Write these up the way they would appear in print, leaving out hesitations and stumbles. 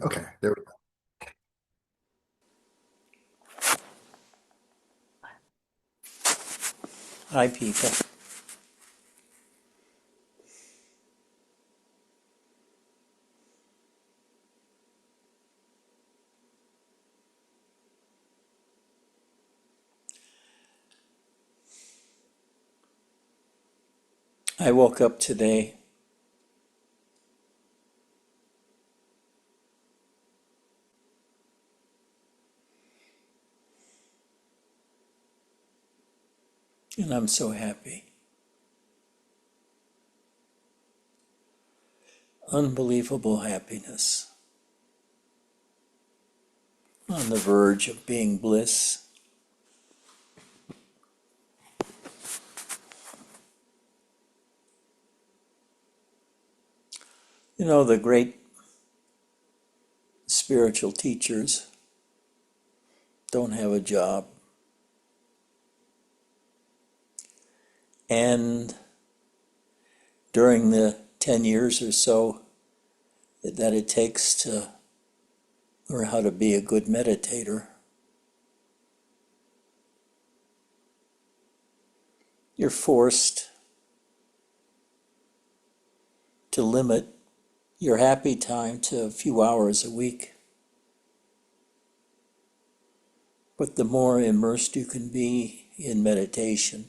Okay, there we go. Hi, people. I woke up today and I'm so happy. Unbelievable happiness. On the verge of being bliss. You know, the great spiritual teachers don't have a job. And during the 10 years or so that it takes to learn how to be a good meditator, you're forced to limit your happy time to a few hours a week. But the more immersed you can be in meditation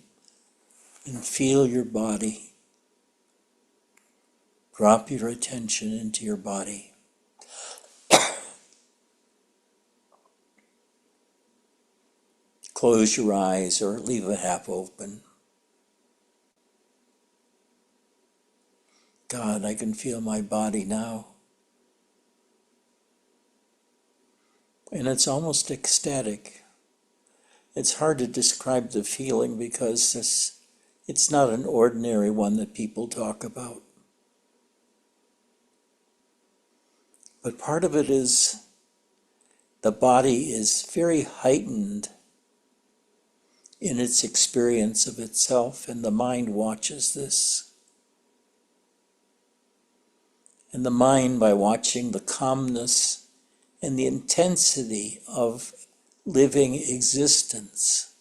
and feel your body, drop your attention into your body. Close your eyes or leave it half open. God, I can feel my body now. And it's almost ecstatic. It's hard to describe the feeling because it's not an ordinary one that people talk about. But part of it is the body is very heightened in its experience of itself, and the mind watches this. And the mind, by watching the calmness and the intensity of living existence,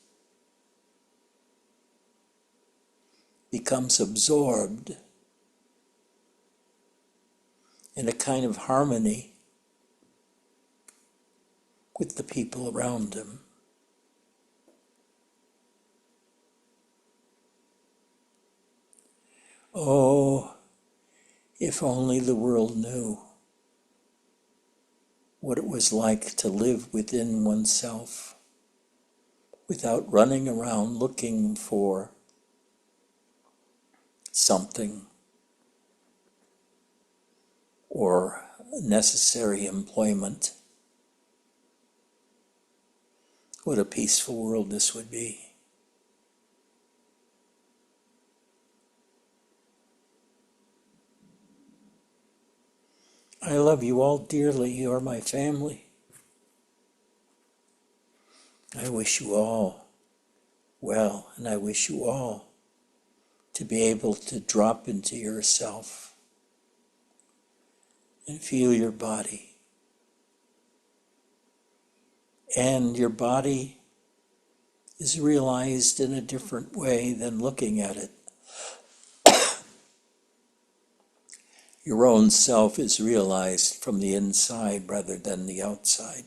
becomes absorbed in a kind of harmony with the people around him. Oh, if only the world knew what it was like to live within oneself without running around looking for something or necessary employment. What a peaceful world this would be. I love you all dearly. You are my family. I wish you all well, and I wish you all to be able to drop into yourself and feel your body. And your body is realized in a different way than looking at it. Your own self is realized from the inside rather than the outside.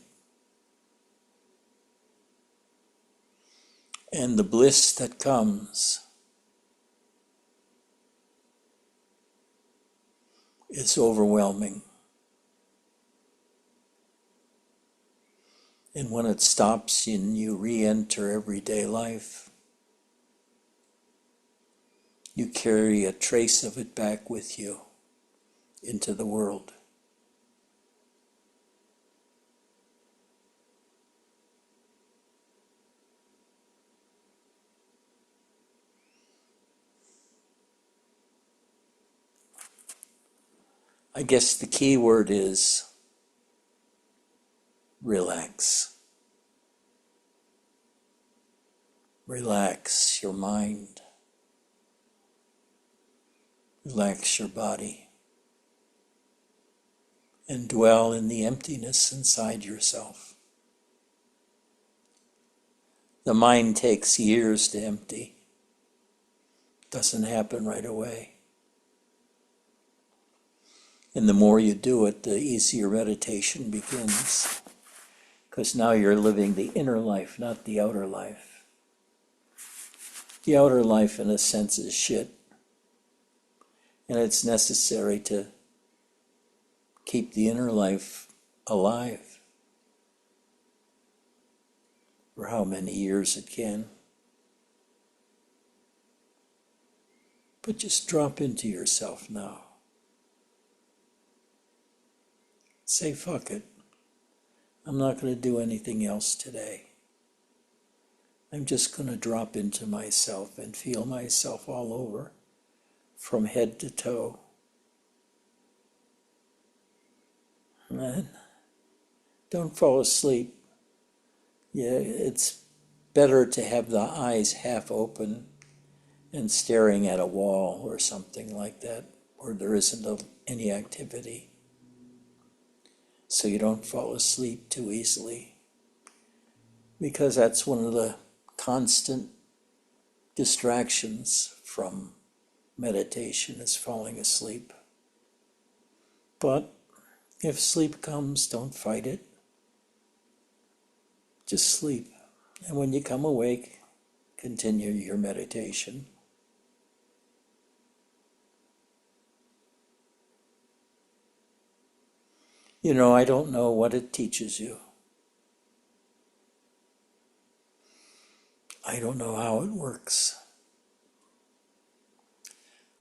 And the bliss that comes is overwhelming. And when it stops and you re-enter everyday life, you carry a trace of it back with you into the world. I guess the key word is relax. Relax your mind. Relax your body. and dwell in the emptiness inside yourself. The mind takes years to empty. Doesn't happen right away. And the more you do it, the easier meditation begins. Because now you're living the inner life, not the outer life. The outer life, in a sense, is shit. And it's necessary to keep the inner life alive for how many years it can. But just drop into yourself now. Say, fuck it. I'm not going to do anything else today. I'm just going to drop into myself and feel myself all over, from head to toe. And don't fall asleep. Yeah, it's better to have the eyes half open and staring at a wall or something like that, where there isn't any activity, so you don't fall asleep too easily. Because that's one of the constant distractions from meditation, is falling asleep. But if sleep comes, don't fight it. Just sleep. And when you come awake, continue your meditation. You know, I don't know what it teaches you. I don't know how it works.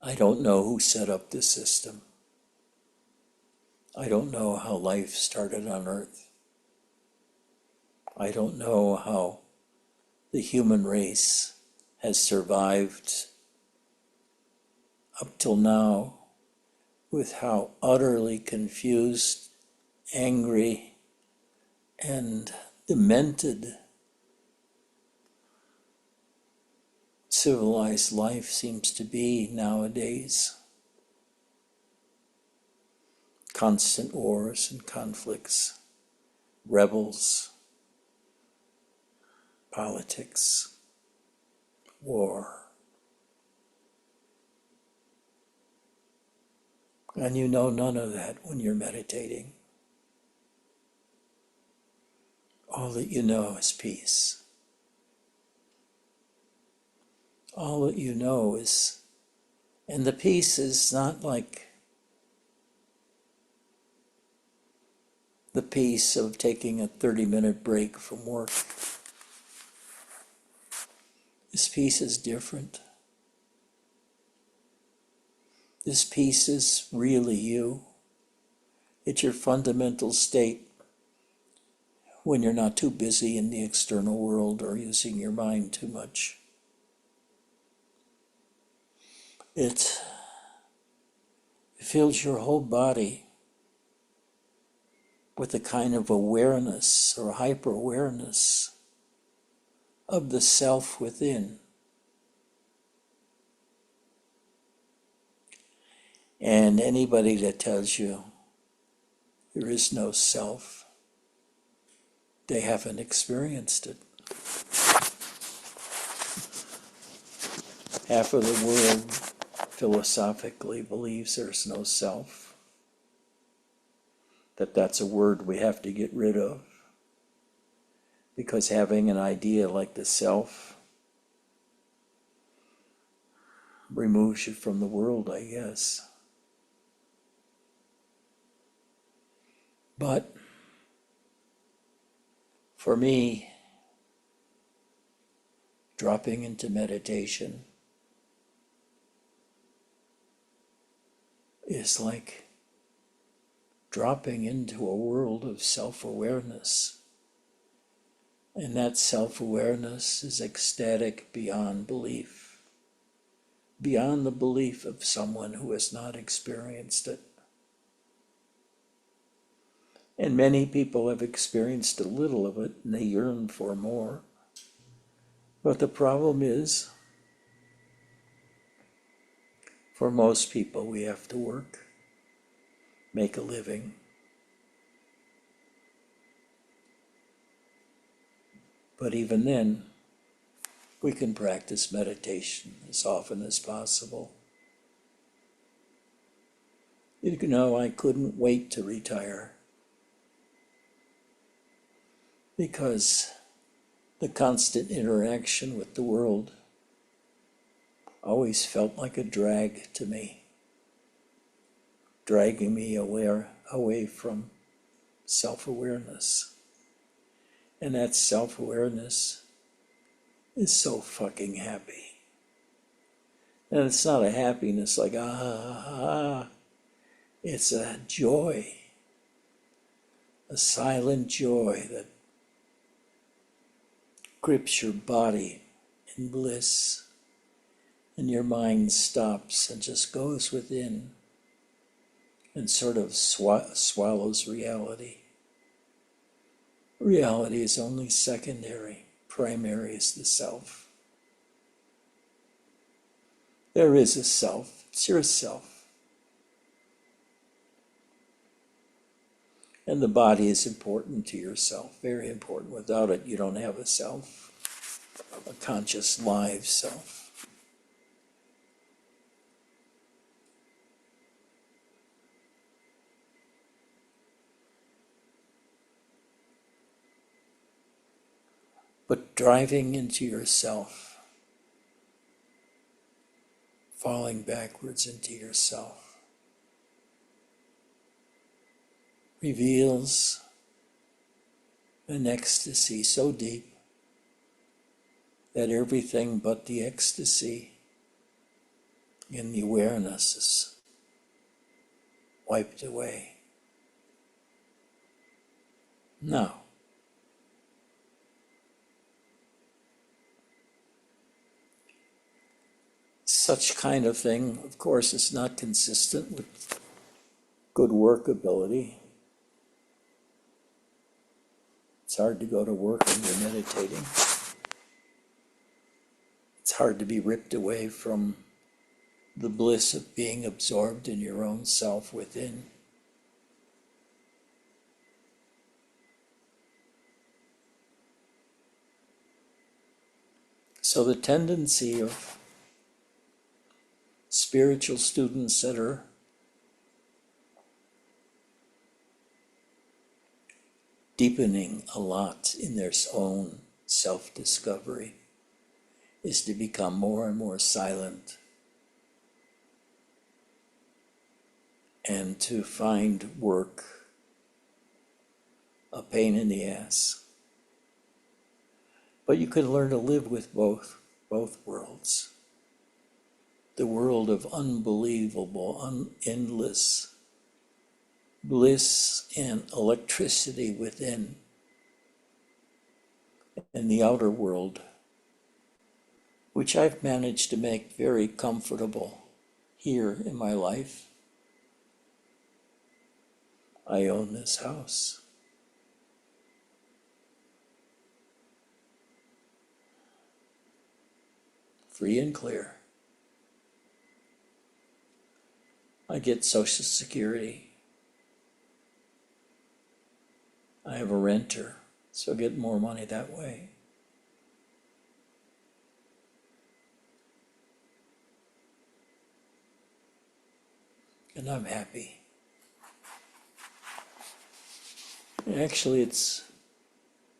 I don't know who set up this system. I don't know how life started on Earth. I don't know how the human race has survived up till now, with how utterly confused, angry, and demented civilized life seems to be nowadays. Constant wars and conflicts, rebels, politics, war. And you know none of that when you're meditating. All that you know is peace. All that you know is, and the peace is not like the peace of taking a 30-minute break from work. This peace is different. This peace is really you. It's your fundamental state when you're not too busy in the external world or using your mind too much. It fills your whole body with a kind of awareness or hyper-awareness of the self within. And anybody that tells you there is no self, they haven't experienced it. Half of the world philosophically believes there's no self, that's a word we have to get rid of, because having an idea like the self removes you from the world, I guess. But for me, dropping into meditation is like dropping into a world of self-awareness. And that self-awareness is ecstatic beyond belief, beyond the belief of someone who has not experienced it. And many people have experienced a little of it, and they yearn for more. But the problem is, for most people, we have to work, make a living, But even then, we can practice meditation as often as possible. You know, I couldn't wait to retire because the constant interaction with the world always felt like a drag to me, dragging me away from self-awareness. And that self-awareness is so fucking happy. And it's not a happiness like, it's a joy, a silent joy that grips your body in bliss, and your mind stops and just goes within and sort of swallows reality. Reality is only secondary. Primary is the self. There is a self. It's your self. And the body is important to yourself, very important. Without it, you don't have a self, a conscious, live self. But driving into yourself, falling backwards into yourself, reveals an ecstasy so deep that everything but the ecstasy in the awareness is wiped away. Now, such kind of thing, of course, is not consistent with good workability. It's hard to go to work when you're meditating. It's hard to be ripped away from the bliss of being absorbed in your own self within. So the tendency of spiritual students that are deepening a lot in their own self-discovery is to become more and more silent and to find work a pain in the ass. But you can learn to live with both worlds. The world of unbelievable, endless bliss and electricity within, and the outer world, which I've managed to make very comfortable here in my life. I own this house. Free and clear. I get Social Security. I have a renter, so I get more money that way. And I'm happy. Actually, it's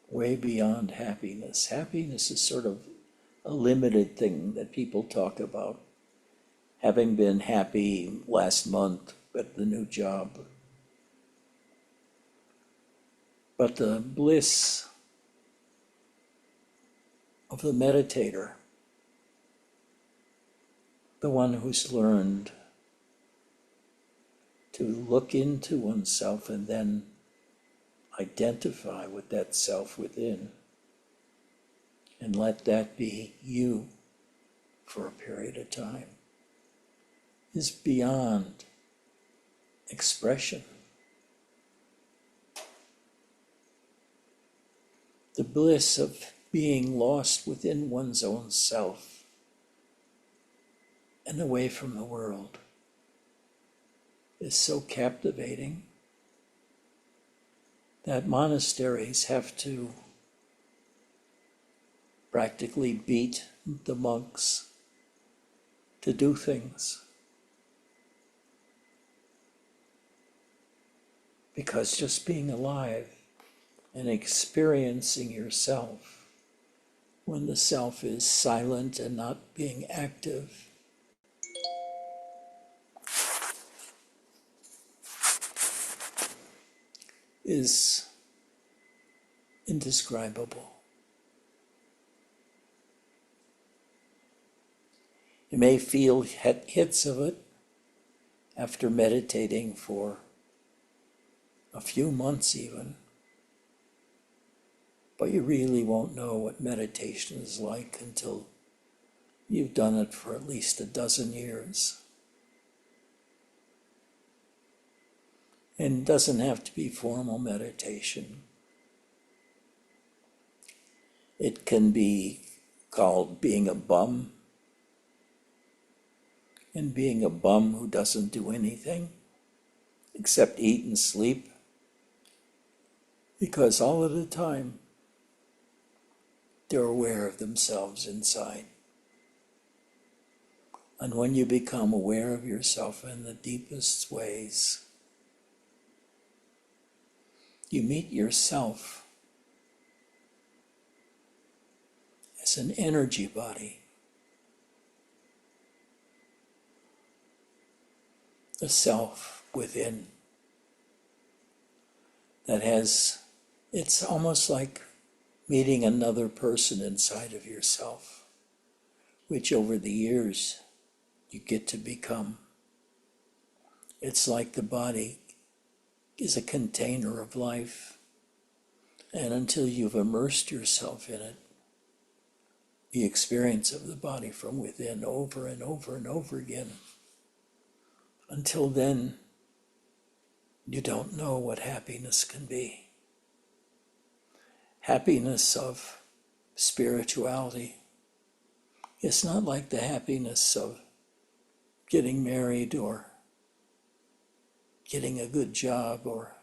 way beyond happiness. Happiness is sort of a limited thing that people talk about. Having been happy last month at the new job. But the bliss of the meditator, the one who's learned to look into oneself and then identify with that self within and let that be you for a period of time, is beyond expression. The bliss of being lost within one's own self and away from the world is so captivating that monasteries have to practically beat the monks to do things. Because just being alive and experiencing yourself when the self is silent and not being active is indescribable. You may feel hits of it after meditating for a few months even, but you really won't know what meditation is like until you've done it for at least a dozen years. And it doesn't have to be formal meditation. It can be called being a bum, and being a bum who doesn't do anything except eat and sleep, because all of the time they're aware of themselves inside. And when you become aware of yourself in the deepest ways, you meet yourself as an energy body, the self within that has, it's almost like meeting another person inside of yourself, which over the years you get to become. It's like the body is a container of life, and until you've immersed yourself in it, the experience of the body from within over and over and over again, until then, you don't know what happiness can be. Happiness of spirituality is not like the happiness of getting married or getting a good job or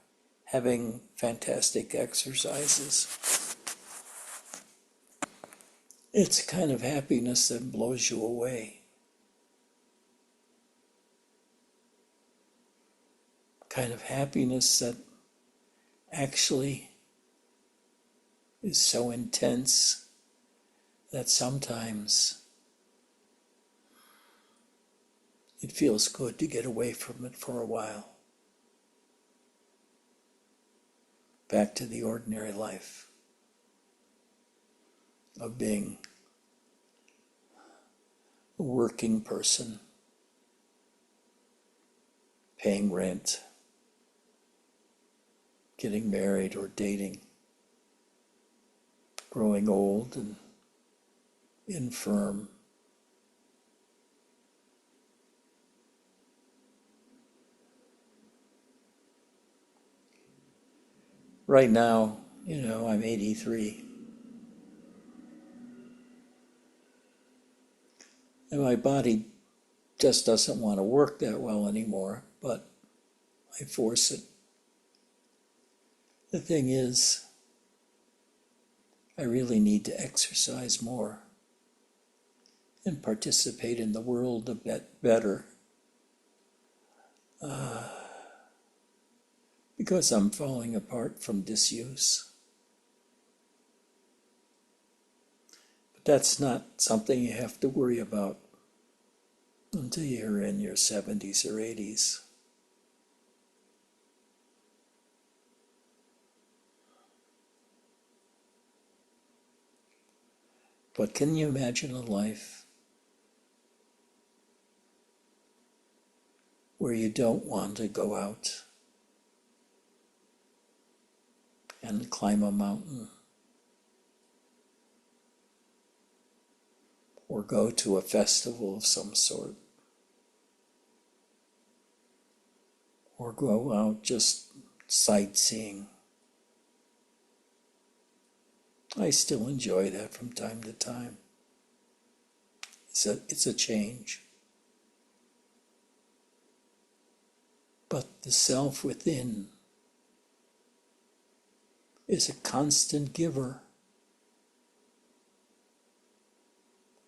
having fantastic exercises. It's a kind of happiness that blows you away. Kind of happiness that actually is so intense that sometimes it feels good to get away from it for a while. Back to the ordinary life of being a working person, paying rent, getting married or dating, growing old and infirm. Right now, I'm 83. And my body just doesn't want to work that well anymore, but I force it. The thing is, I really need to exercise more and participate in the world a bit better. Because I'm falling apart from disuse. But that's not something you have to worry about until you're in your 70s or 80s. But can you imagine a life where you don't want to go out and climb a mountain or go to a festival of some sort or go out just sightseeing? I still enjoy that from time to time. It's a change. But the self within is a constant giver.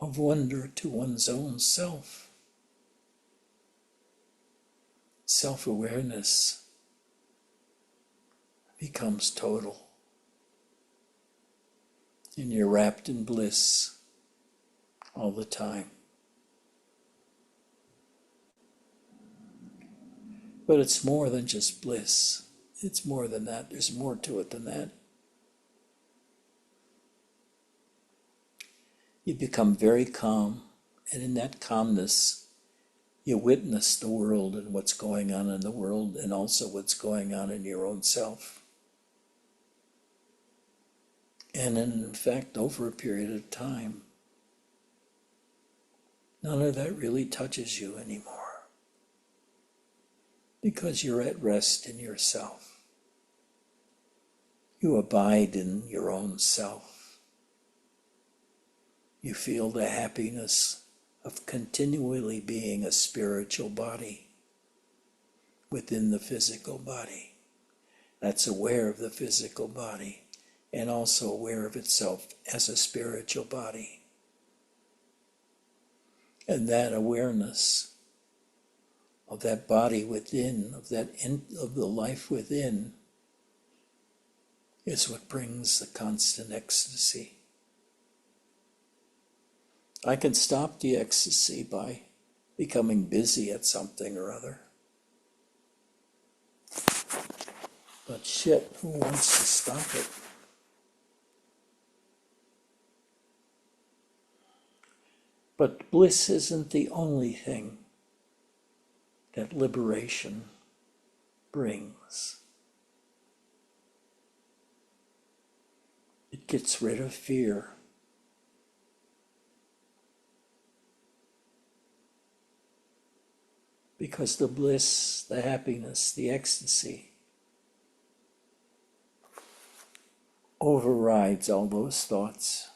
of wonder to one's own self. Self-awareness becomes total, and you're wrapped in bliss all the time. But it's more than just bliss. It's more than that. There's more to it than that. You become very calm, and in that calmness, you witness the world and what's going on in the world, and also what's going on in your own self. And in fact, over a period of time, none of that really touches you anymore, because you're at rest in yourself. You abide in your own self. You feel the happiness of continually being a spiritual body within the physical body that's aware of the physical body and also aware of itself as a spiritual body. And that awareness of that body within, of the life within, is what brings the constant ecstasy. I can stop the ecstasy by becoming busy at something or other. But shit, who wants to stop it? But bliss isn't the only thing that liberation brings. It gets rid of fear. Because the bliss, the happiness, the ecstasy overrides all those thoughts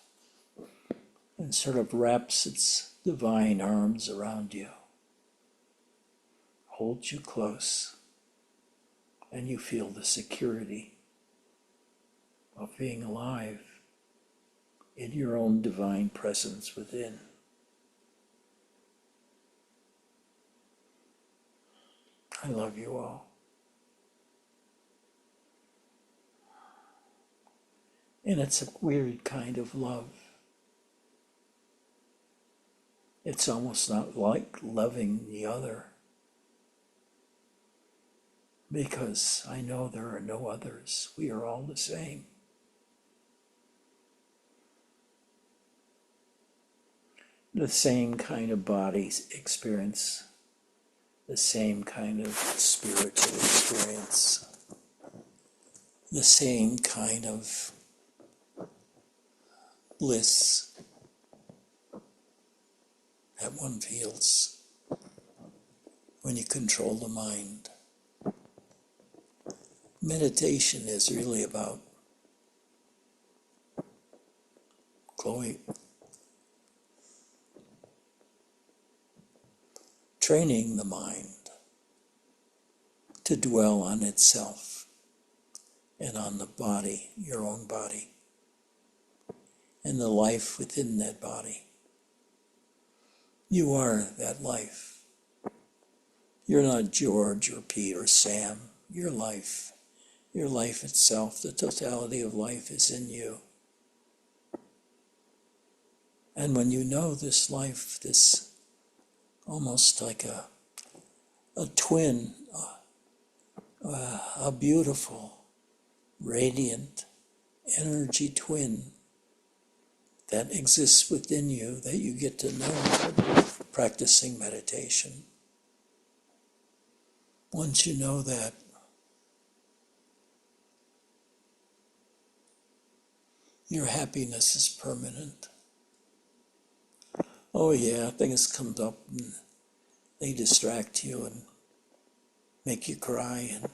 and sort of wraps its divine arms around you, holds you close, and you feel the security of being alive in your own divine presence within. I love you all. And it's a weird kind of love. It's almost not like loving the other, because I know there are no others. We are all the same. The same kind of bodies experience the same kind of spiritual experience, the same kind of bliss that one feels when you control the mind. Meditation is really about training the mind to dwell on itself and on the body, your own body, and the life within that body. You are that life. You're not George or Pete or Sam. You're life. Your life itself, the totality of life is in you. And when you know this life, this almost like a twin, a beautiful, radiant energy twin that exists within you, that you get to know practicing meditation. Once you know that, your happiness is permanent. Oh yeah, things come up and they distract you and make you cry and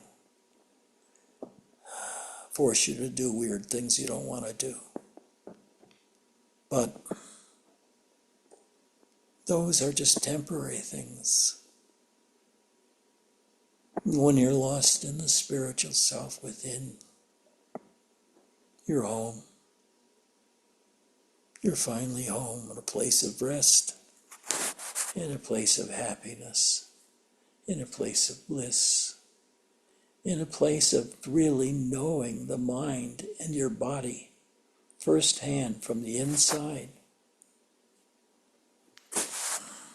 force you to do weird things you don't want to do. But those are just temporary things. When you're lost in the spiritual self within, you're home. You're finally home in a place of rest, in a place of happiness, in a place of bliss, in a place of really knowing the mind and your body firsthand from the inside,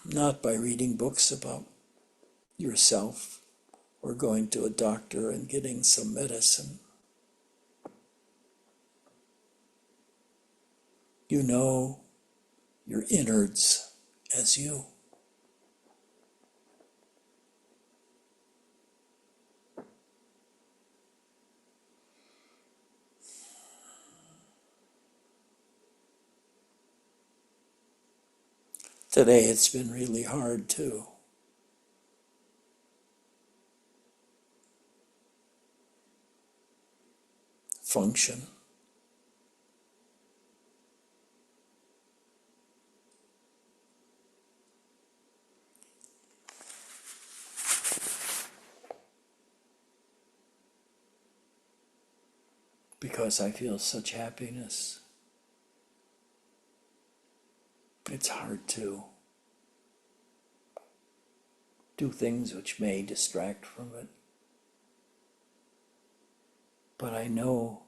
not by reading books about yourself or going to a doctor and getting some medicine. You know your innards as you. Today it's been really hard too. Function. Because I feel such happiness. It's hard to do things which may distract from it. But I know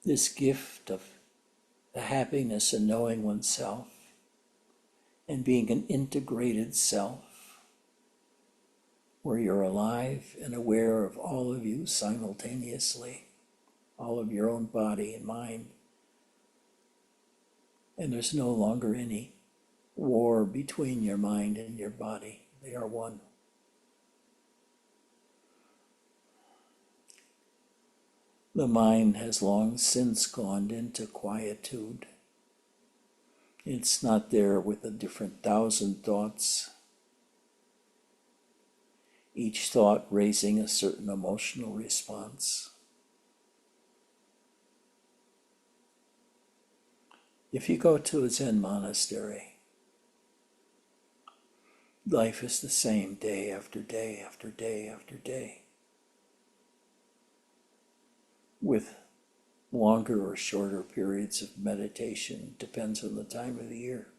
this gift of the happiness in knowing oneself and being an integrated self, where you're alive and aware of all of you simultaneously, all of your own body and mind. And there's no longer any war between your mind and your body. They are one. The mind has long since gone into quietude. It's not there with a different 1,000 thoughts, each thought raising a certain emotional response. If you go to a Zen monastery, life is the same day after day after day after day, with longer or shorter periods of meditation. Depends on the time of the year,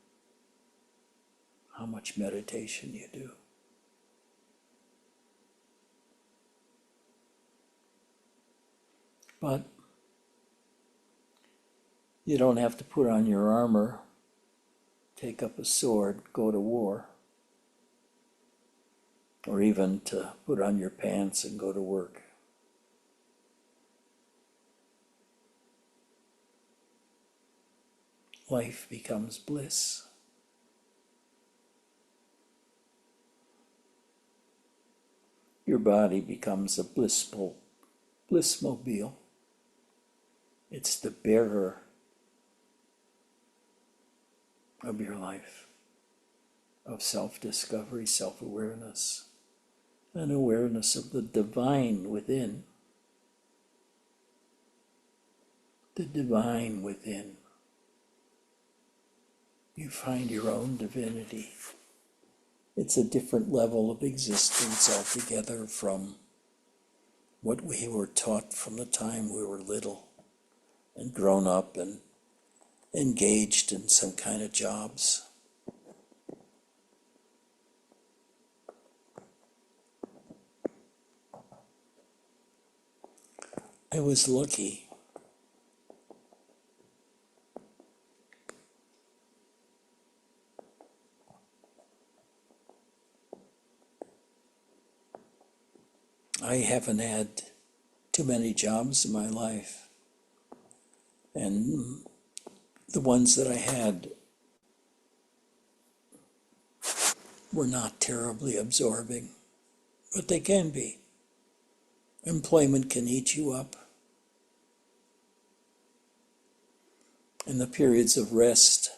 how much meditation you do. But you don't have to put on your armor, take up a sword, go to war, or even to put on your pants and go to work. Life becomes bliss. Your body becomes a blissmobile. It's the bearer of your life, of self-discovery, self-awareness, an awareness of the divine within. The divine within. You find your own divinity. It's a different level of existence altogether from what we were taught from the time we were little and grown up and engaged in some kind of jobs. I was lucky. I haven't had too many jobs in my life, and the ones that I had were not terribly absorbing, but they can be. Employment can eat you up, and the periods of rest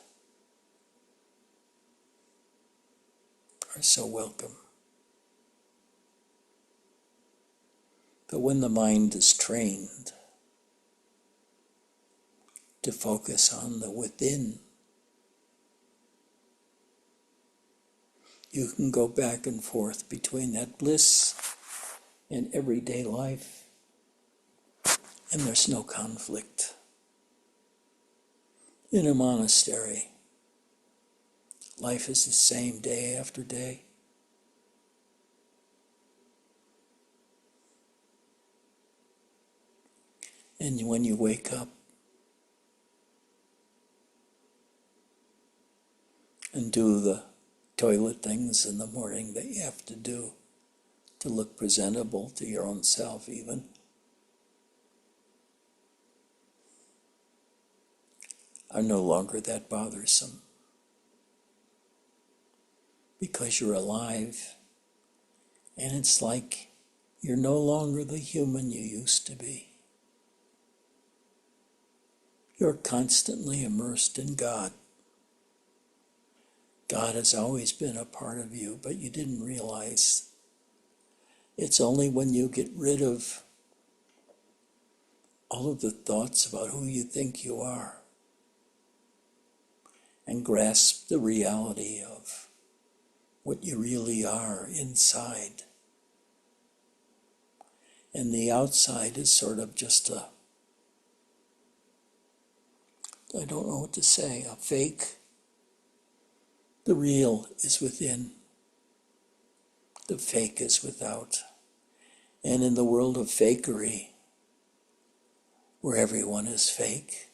are so welcome. But when the mind is trained to focus on the within, you can go back and forth between that bliss and everyday life, and there's no conflict. in a monastery. Life is the same day after day. And when you wake up and do the toilet things in the morning that you have to do to look presentable to your own self even, are no longer that bothersome because you're alive, and it's like you're no longer the human you used to be. You're constantly immersed in God. God has always been a part of you, but you didn't realize. It's only when you get rid of all of the thoughts about who you think you are and grasp the reality of what you really are inside. And the outside is sort of just I don't know what to say, a fake. The real is within, the fake is without. And in the world of fakery, where everyone is fake,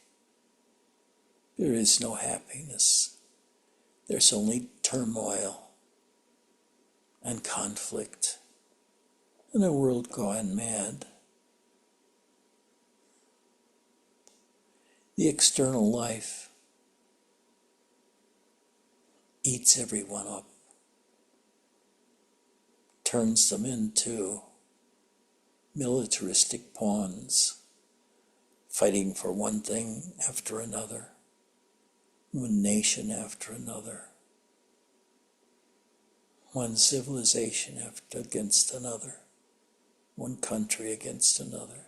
there is no happiness. There's only turmoil and conflict in a world gone mad. The external life eats everyone up, turns them into militaristic pawns, fighting for one thing after another, one nation after another, one civilization against another, one country against another,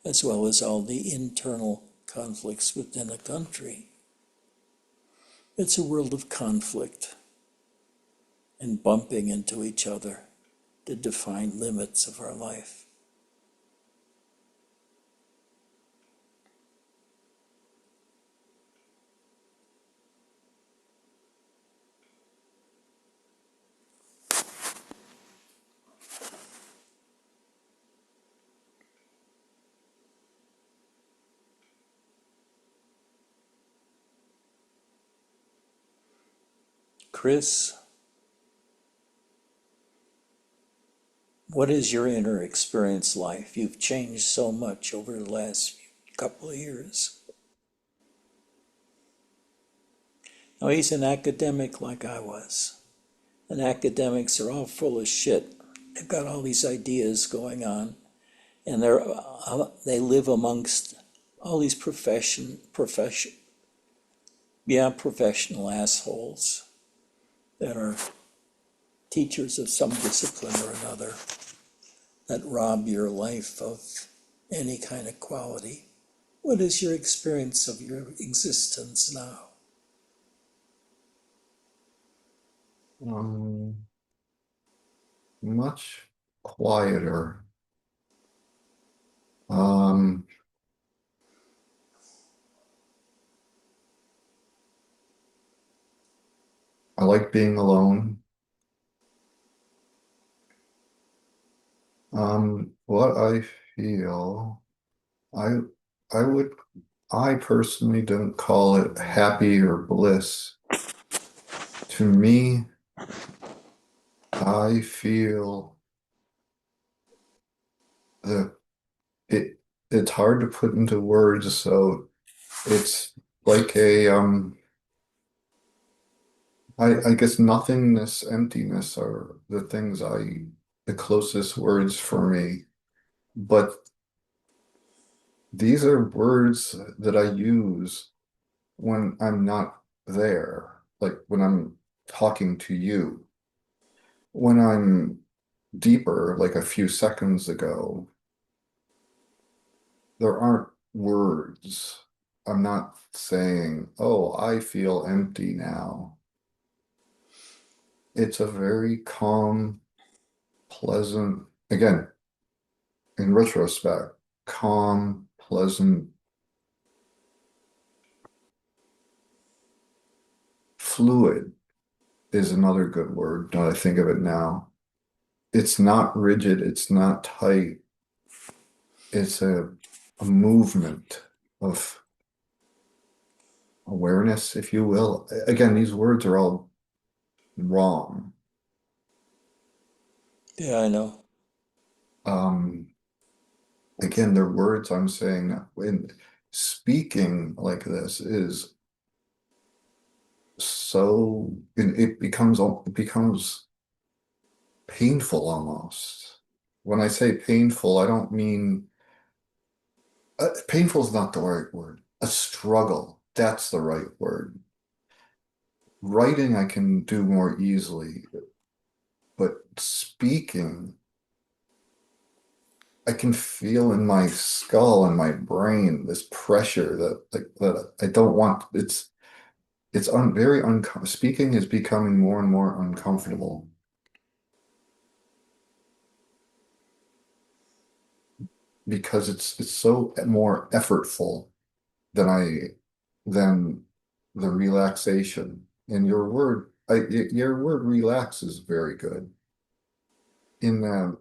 as well as all the internal conflicts within a country. It's a world of conflict and bumping into each other to define limits of our life. Chris, what is your inner experience life? You've changed so much over the last couple of years. Now, he's an academic like I was. And academics are all full of shit. They've got all these ideas going on, and they live amongst all these professional assholes that are teachers of some discipline or another that rob your life of any kind of quality. What is your experience of your existence now? Much quieter. Um, I like being alone. What I feel, I I would I personally don't call it happy or bliss. To me, I feel that it's hard to put into words, so it's like I guess nothingness, emptiness are the closest words for me. But these are words that I use when I'm not there, like when I'm talking to you. When I'm deeper, like a few seconds ago, there aren't words. I'm not saying, oh, I feel empty now. It's a very calm, pleasant, again, in retrospect, calm, pleasant Fluid is another good word, now that I think of it now. It's not rigid, it's not tight. It's a movement of awareness, if you will. Again, these words are all wrong. Yeah, I know. Um, again, they're words I'm saying when speaking like this is so it becomes painful almost. When I say painful, I don't mean painful is not the right word. A struggle, that's the right word. Writing I can do more easily, but speaking, I can feel in my skull and my brain this pressure that I don't want. It's very uncomfortable. Speaking is becoming more and more uncomfortable because it's so more effortful than than the relaxation. And your word relax is very good in that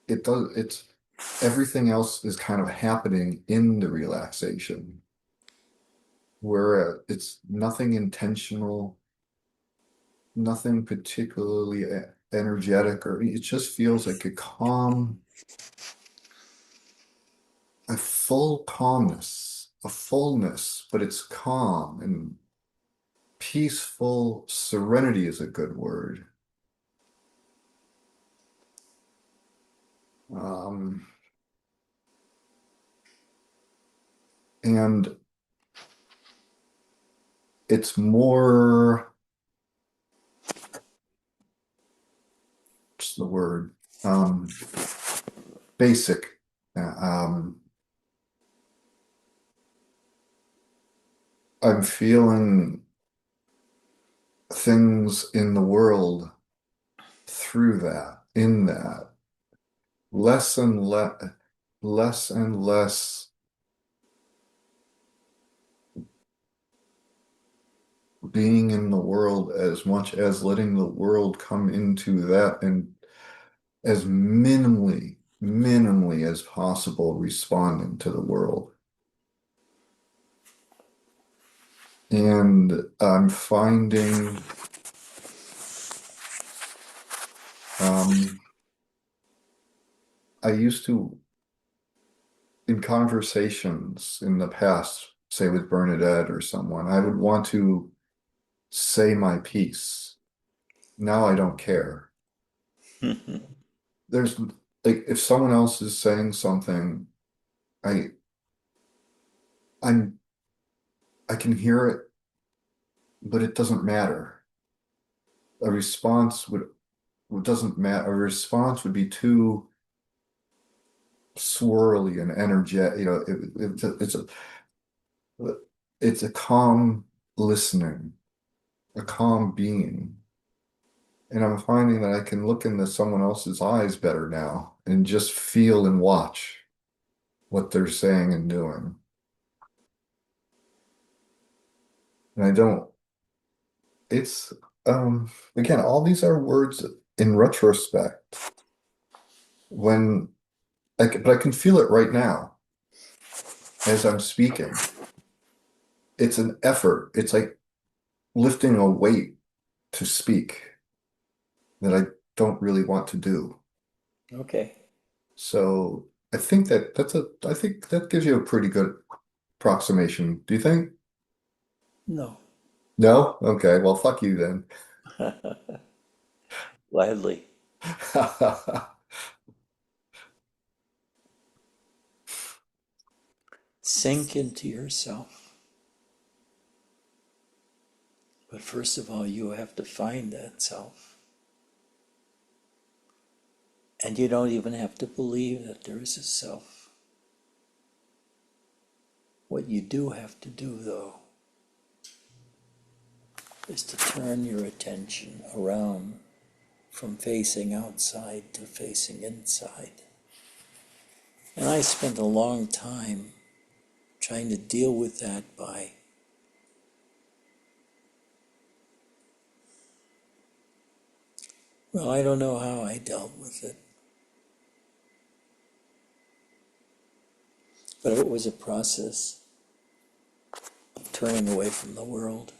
it's everything else is kind of happening in the relaxation, where it's nothing intentional, nothing particularly energetic, or it just feels like a full calmness, a fullness, but it's calm and peaceful. Serenity is a good word. Um, and it's more, what's the word? Basic. Um, I'm feeling things in the world through that, in that, less and less and less being in the world as much as letting the world come into that and as minimally as possible responding to the world. And I'm finding um, I used to, in conversations in the past, say with Bernadette or someone, I would want to say my piece. Now I don't care. There's like if someone else is saying something, I I'm I can hear it, but it doesn't matter. A response doesn't matter. A response would be too swirly and energetic. It's a calm listening, a calm being. And I'm finding that I can look into someone else's eyes better now and just feel and watch what they're saying and doing. And I don't, it's, again, all these are words in retrospect when but I can feel it right now as I'm speaking. It's an effort. It's like lifting a weight to speak that I don't really want to do. Okay. So I think that gives you a pretty good approximation. Do you think? No. No? Okay, well, fuck you then. Gladly. Sink into yourself. But first of all, you have to find that self. And you don't even have to believe that there is a self. What you do have to do, though, is to turn your attention around from facing outside to facing inside. And I spent a long time trying to deal with that by Well, I don't know how I dealt with it, but it was a process of turning away from the world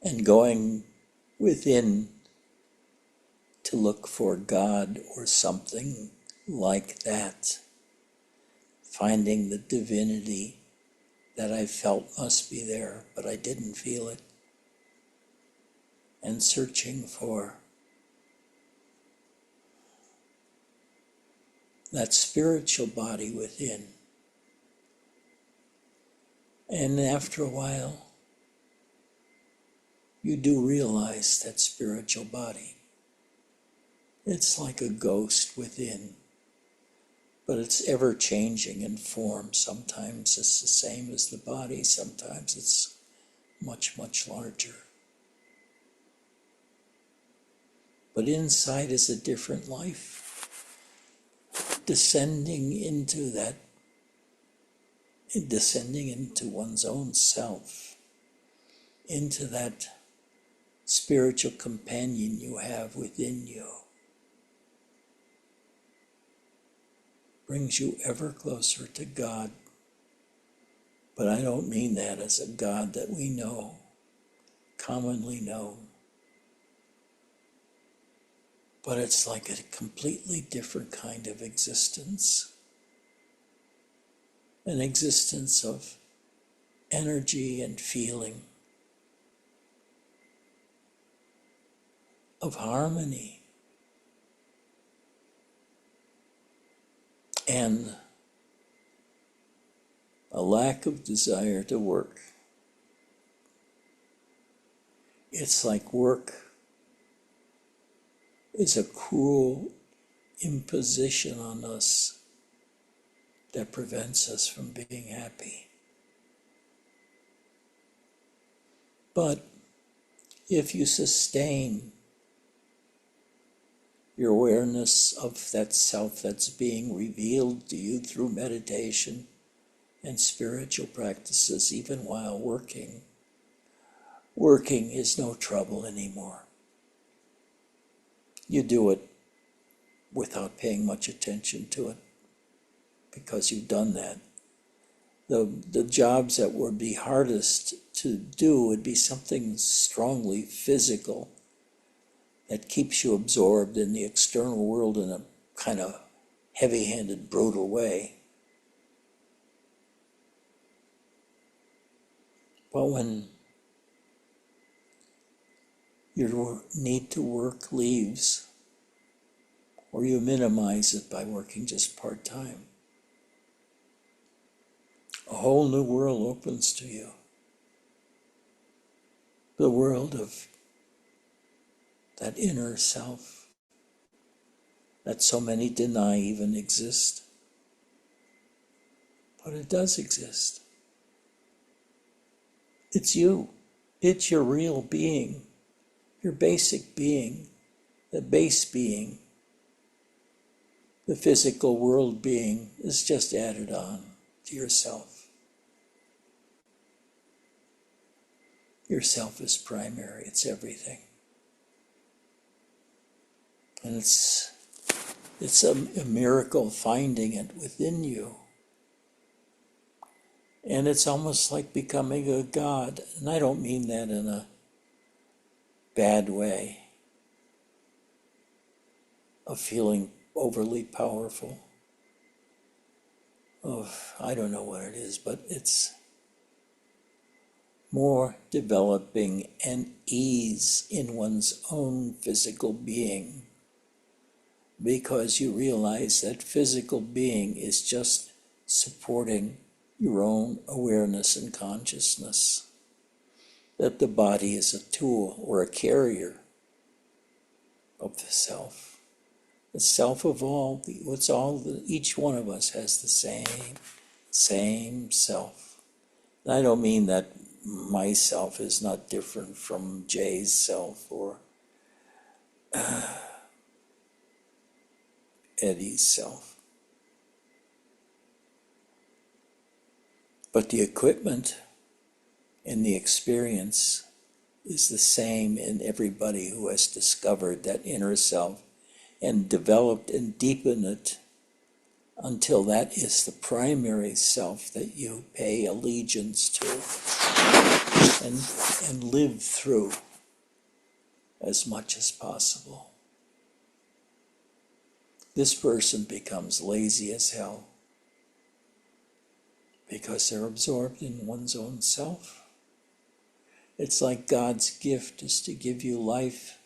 and going within to look for God or something like that, finding the divinity that I felt must be there, but I didn't feel it, and searching for that spiritual body within. And after a while, you do realize that spiritual body. It's like a ghost within, but it's ever changing in form. Sometimes it's the same as the body, sometimes it's much, much larger. But inside is a different life, descending into one's own self, into that spiritual companion you have within you. Brings you ever closer to God. But I don't mean that as a God that we know, commonly know. But it's like a completely different kind of existence. An existence of energy and feeling, of harmony, and a lack of desire to work. It's like work is a cruel imposition on us that prevents us from being happy. But if you sustain your awareness of that self that's being revealed to you through meditation and spiritual practices, even while working is no trouble anymore. You do it without paying much attention to it because you've done that. The jobs that would be hardest to do would be something strongly physical that keeps you absorbed in the external world in a kind of heavy-handed, brutal way. But when your need to work leaves, or you minimize it by working just part-time, a whole new world opens to you. The world of that inner self that so many deny even exists. But it does exist. It's you. It's your real being, your basic being, the base being. The physical world being is just added on to yourself. Yourself is primary, it's everything. And it's a miracle finding it within you. And it's almost like becoming a god. And I don't mean that in a bad way, of feeling overly powerful, of, I don't know what it is, but it's more developing an ease in one's own physical being, because you realize that physical being is just supporting your own awareness and consciousness, that the body is a tool or a carrier of the self. The self of all, each one of us has the same self. And I don't mean that my self is not different from Jay's self or Eddie's self. But the equipment and the experience is the same in everybody who has discovered that inner self and developed and deepened it until that is the primary self that you pay allegiance to and live through as much as possible. This person becomes lazy as hell because they're absorbed in one's own self. It's like God's gift is to give you life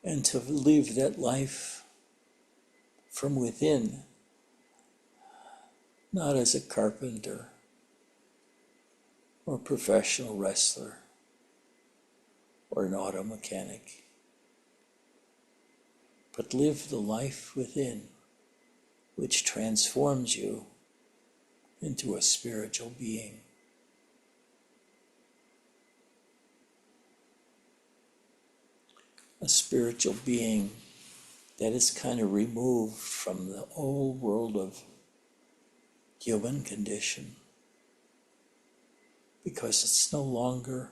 and to live that life from within, not as a carpenter or professional wrestler or an auto mechanic, but live the life within, which transforms you into a spiritual being. A spiritual being that is kind of removed from the old world of human condition, because it's no longer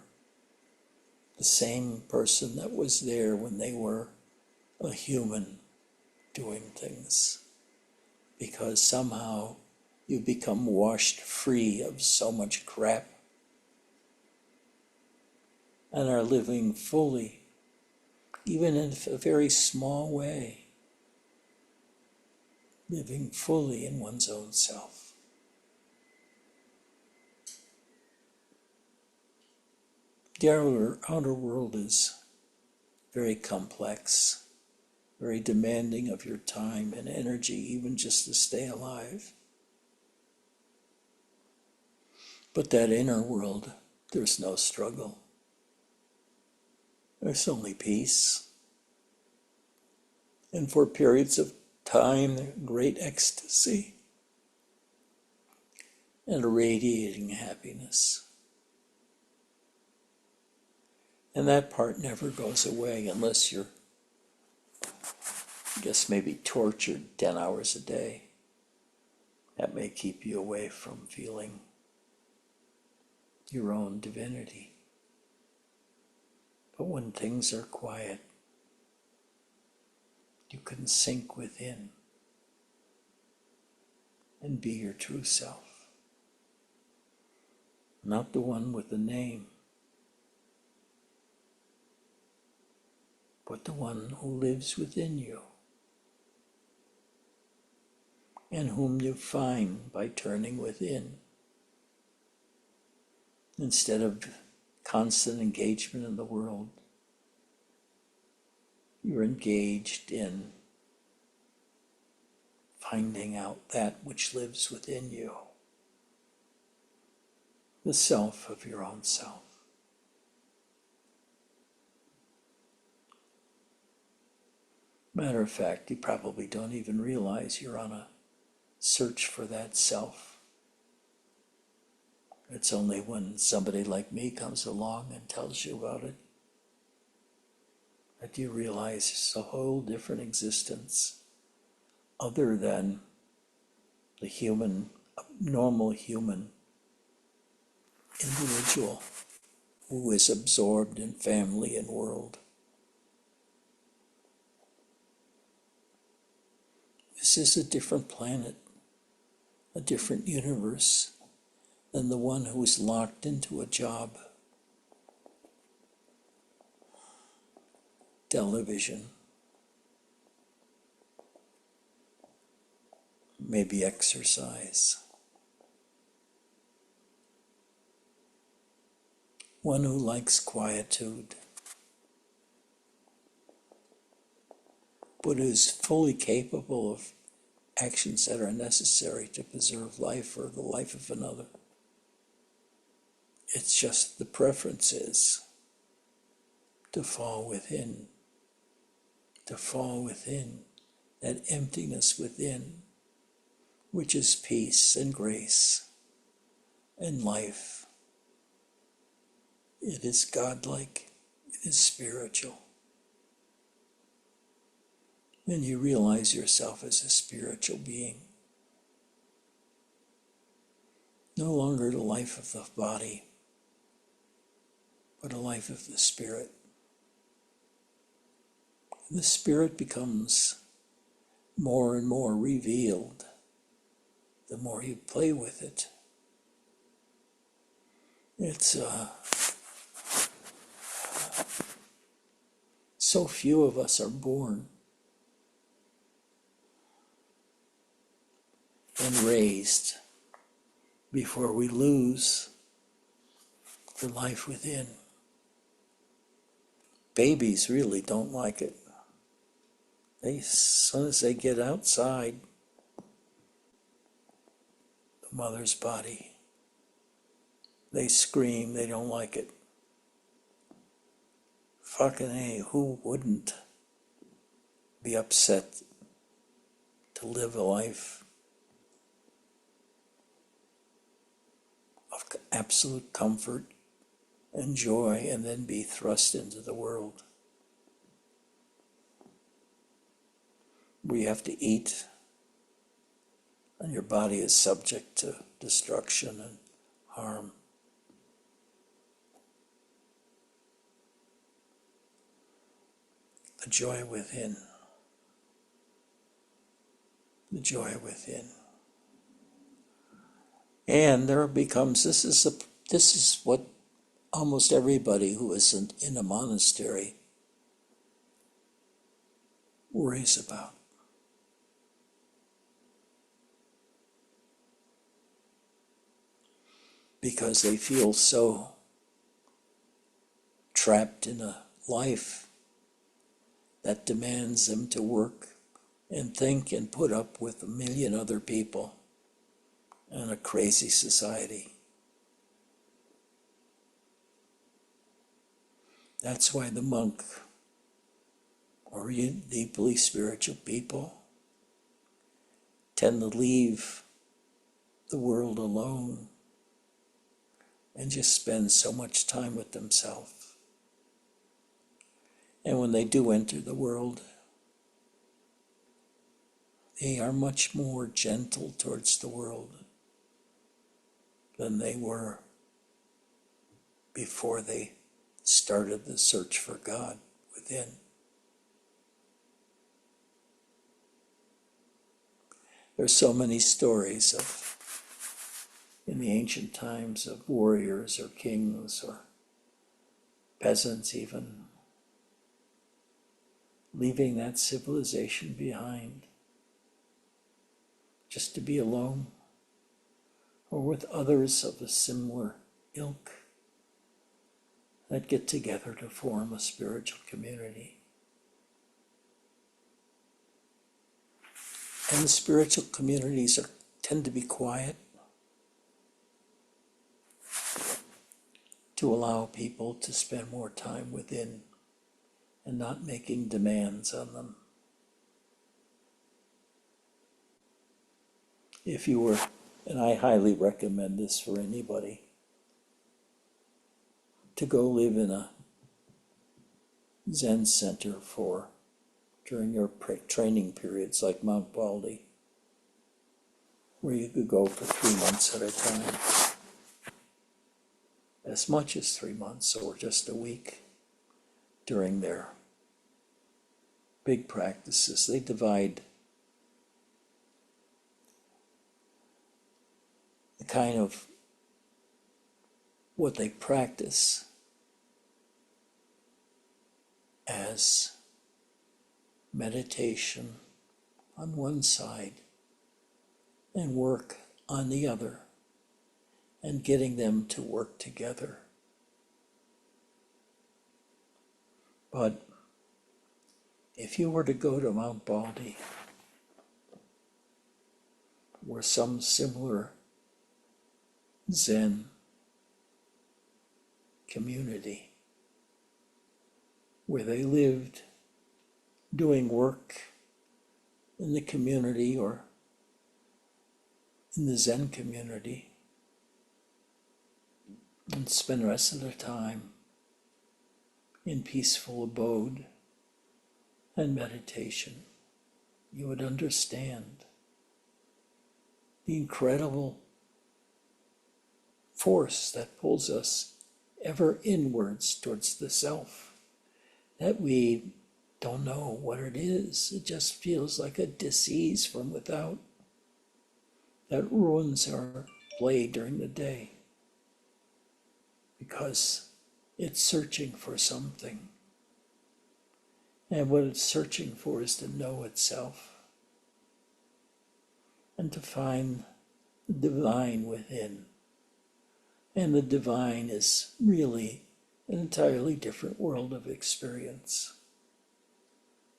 the same person that was there when they were a human doing things, because somehow you become washed free of so much crap and are living fully, even in a very small way, living fully in one's own self. The outer world is very complex, very demanding of your time and energy, even just to stay alive. But that inner world, there's no struggle. There's only peace. And for periods of time, great ecstasy and a radiating happiness. And that part never goes away unless you're, I guess, maybe tortured 10 hours a day. That may keep you away from feeling your own divinity. But when things are quiet, you can sink within and be your true self. Not the one with the name, but the one who lives within you and whom you find by turning within. Instead of constant engagement in the world, you're engaged in finding out that which lives within you, the self of your own self. Matter of fact, you probably don't even realize you're on a search for that self. It's only when somebody like me comes along and tells you about it that you realize it's a whole different existence other than the human, normal human individual who is absorbed in family and world. This is a different planet, a different universe than the one who is locked into a job, television, maybe exercise. One who likes quietude, but is fully capable of actions that are necessary to preserve life or the life of another. It's just the preference is to fall within, that emptiness within, which is peace and grace and life. It is godlike, it is spiritual. Then you realize yourself as a spiritual being. No longer the life of the body, but a life of the Spirit. And the Spirit becomes more and more revealed the more you play with it. It's so few of us are born and raised before we lose the life within. Babies really don't like it. As soon as they get outside the mother's body, they scream, they don't like it. Fucking A, who wouldn't be upset to live a life of absolute comfort and joy and then be thrust into the world where you have to eat and your body is subject to destruction and harm? The joy within. The joy within. And there becomes, this is what almost everybody who isn't in a monastery worries about. Because they feel so trapped in a life that demands them to work and think and put up with a million other people and a crazy society. That's why the monk or deeply spiritual people tend to leave the world alone and just spend so much time with themselves. And when they do enter the world, they are much more gentle towards the world than they were before they started the search for God within. There's so many stories in the ancient times of warriors or kings or peasants even leaving that civilization behind just to be alone or with others of a similar ilk that get together to form a spiritual community. And the spiritual communities tend to be quiet, to allow people to spend more time within and not making demands on them. If you were, and I highly recommend this for anybody, to go live in a Zen center during your training periods like Mount Baldy, where you could go for 3 months at a time, as much as 3 months or just a week during their big practices. They divide the kind of what they practice as meditation on one side and work on the other, and getting them to work together. But if you were to go to Mount Baldy or some similar Zen community where they lived doing work in the community or in the Zen community and spend the rest of their time in peaceful abode and meditation, you would understand the incredible force that pulls us ever inwards towards the self, that we don't know what it is. It just feels like a disease from without that ruins our play during the day because it's searching for something. And what it's searching for is to know itself and to find the divine within. And the divine is really an entirely different world of experience.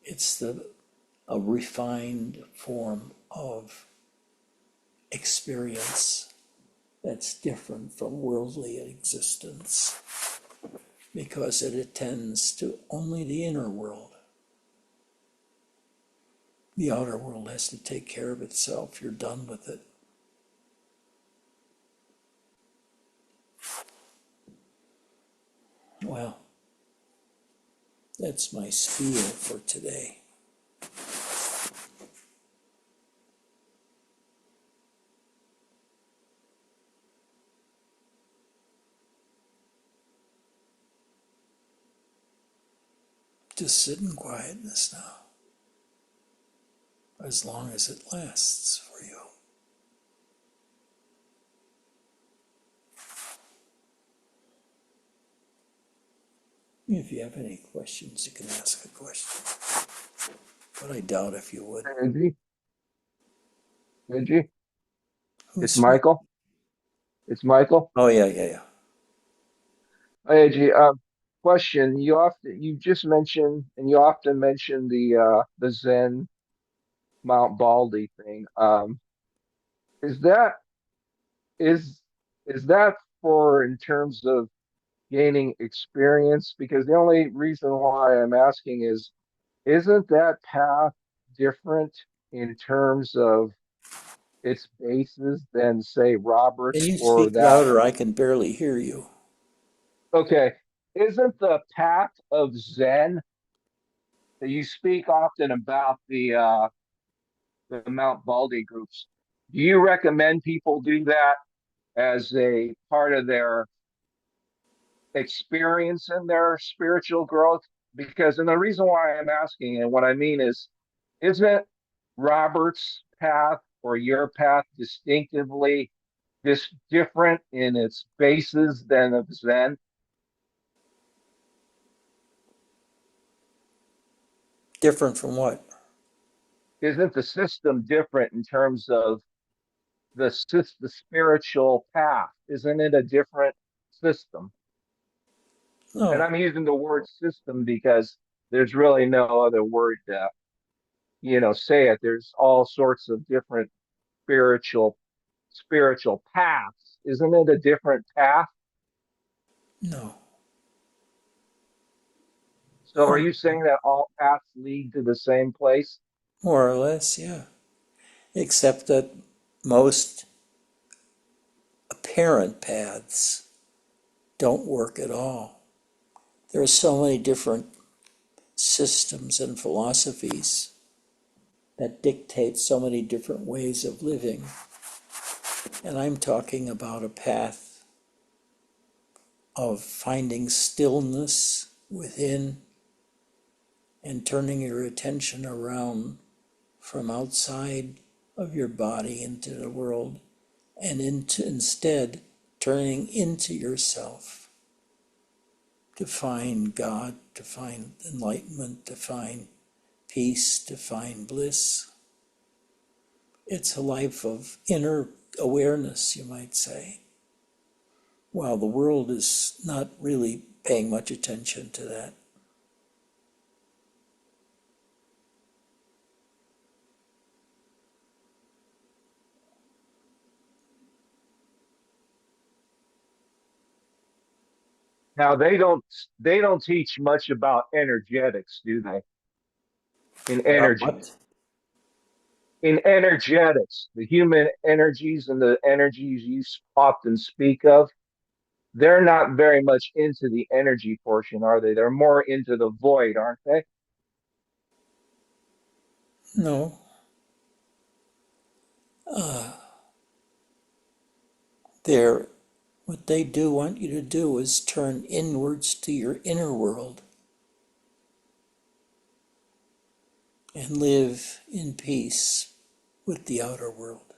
It's a refined form of experience that's different from worldly existence because it attends to only the inner world. The outer world has to take care of itself. You're done with it. Well, that's my spiel for today. Just sit in quietness now, as long as it lasts for you. If you have any questions, you can ask a question. But I doubt if you would. Reggie, Reggie, it's Who's speaking? Michael. It's Michael. Oh, yeah. Hey, Reggie, question. You just mentioned, and you often mention the Zen Mount Baldy thing. Is that is is that for in terms of gaining experience? Because the only reason why I'm asking is, isn't that path different in terms of its basis than, say, Can Roberts you or speak that? louder? I can barely hear you. Okay. Isn't the path of Zen that you speak often about the Mount Baldy groups? Do you recommend people do that as a part of their experience in their spiritual growth? Because, and the reason why I'm asking, and what I mean is, isn't Robert's path or your path distinctively this different in its basis than of Zen? Different from what? Isn't the system different in terms of the spiritual path? Isn't it a different system? And No, I'm using the word system because there's really no other word to, say it. There's all sorts of different spiritual paths. Isn't it a different path? no. So are More, you saying that all paths lead to the same place? more or less, yeah. Except that most apparent paths don't work at all. There are so many different systems and philosophies that dictate so many different ways of living. And I'm talking about a path of finding stillness within and turning your attention around from outside of your body into the world and instead turning into yourself to find God, to find enlightenment, to find peace, to find bliss. It's a life of inner awareness, you might say, while the world is not really paying much attention to that. Now they don't teach much about energetics, do they? In About energy. what? In energetics, the human energies and the energies you often speak of, they're not very much into the energy portion, are they? They're more into the void, aren't they? No. They're What they do want you to do is turn inwards to your inner world and live in peace with the outer world.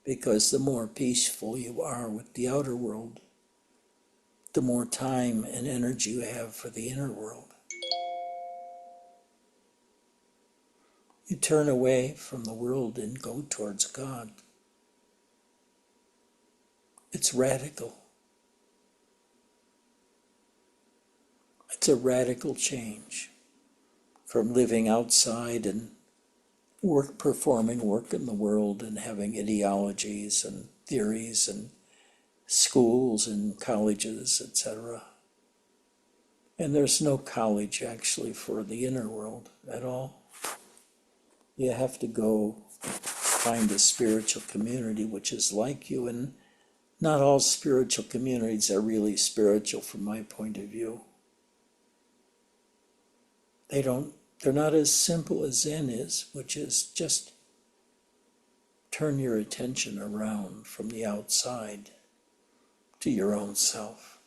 Because the more peaceful you are with the outer world, the more time and energy you have for the inner world. You turn away from the world and go towards God. It's radical. It's a radical change from living outside and performing work in the world and having ideologies and theories and schools and colleges, etc. And there's no college actually for the inner world at all. You have to go find a spiritual community which is like you, and not all spiritual communities are really spiritual from my point of view. They're not as simple as Zen is, which is just turn your attention around from the outside to your own self.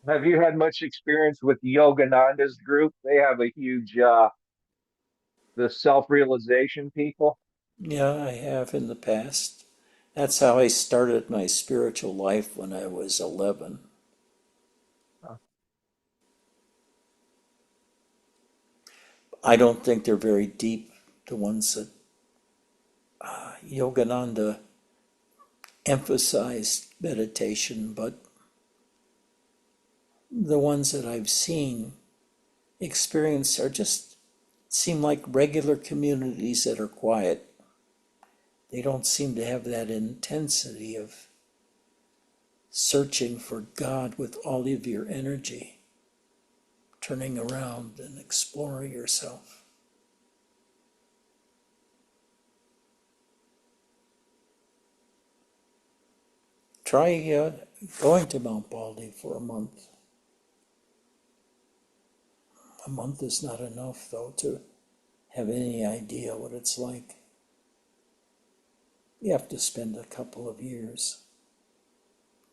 Have you had much experience with Yogananda's group? They have a huge, the self-realization people. Yeah, I have in the past. That's how I started my spiritual life when I was 11. Uh, I don't think they're very deep, the ones that Yogananda emphasized meditation, but the ones that I've seen, experienced, are just seem like regular communities that are quiet. They don't seem to have that intensity of searching for God with all of your energy, turning around and exploring yourself. Try going to Mount Baldy for a month. A month is not enough, though, to have any idea what it's like. You have to spend a couple of years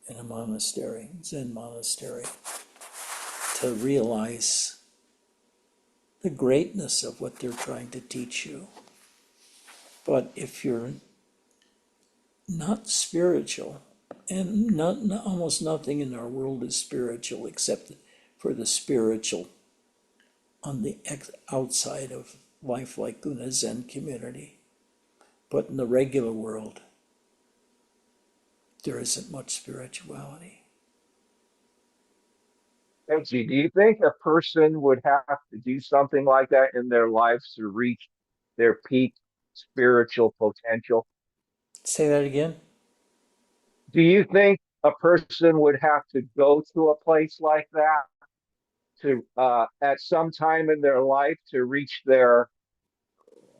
in a monastery, Zen monastery, to realize the greatness of what they're trying to teach you. But if you're not spiritual, and almost nothing in our world is spiritual except for the spiritual on the outside of life, like in a Zen community. But in the regular world, there isn't much spirituality. Benji, do you think a person would have to do something like that in their lives to reach their peak spiritual potential? Say that again? Do you think a person would have to go to a place like that to at some time in their life to reach their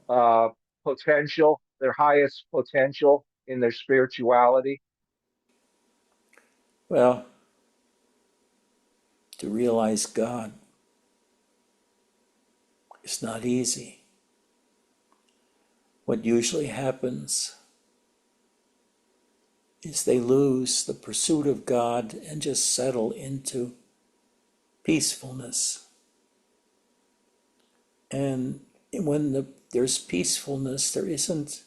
uh, potential, their highest potential in their spirituality? Well, to realize God is not easy. What usually happens is they lose the pursuit of God and just settle into peacefulness. And when there's peacefulness, there isn't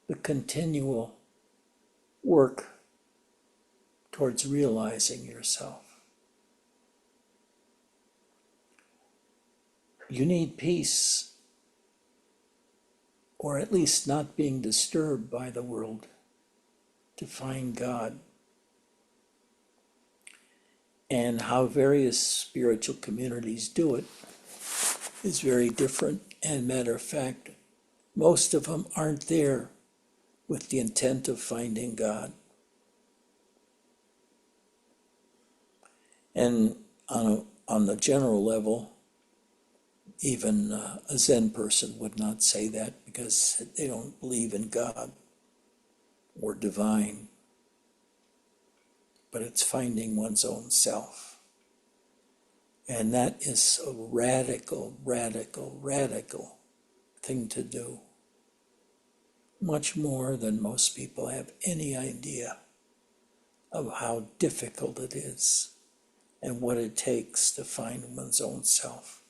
the continual work towards realizing yourself. You need peace, or at least not being disturbed by the world, to find God. And how various spiritual communities do it is very different. And matter of fact, most of them aren't there with the intent of finding God. And on the general level, even a Zen person would not say that because they don't believe in God or divine, but it's finding one's own self. And that is a radical, radical, radical thing to do. Much more than most people have any idea of how difficult it is and what it takes to find one's own self.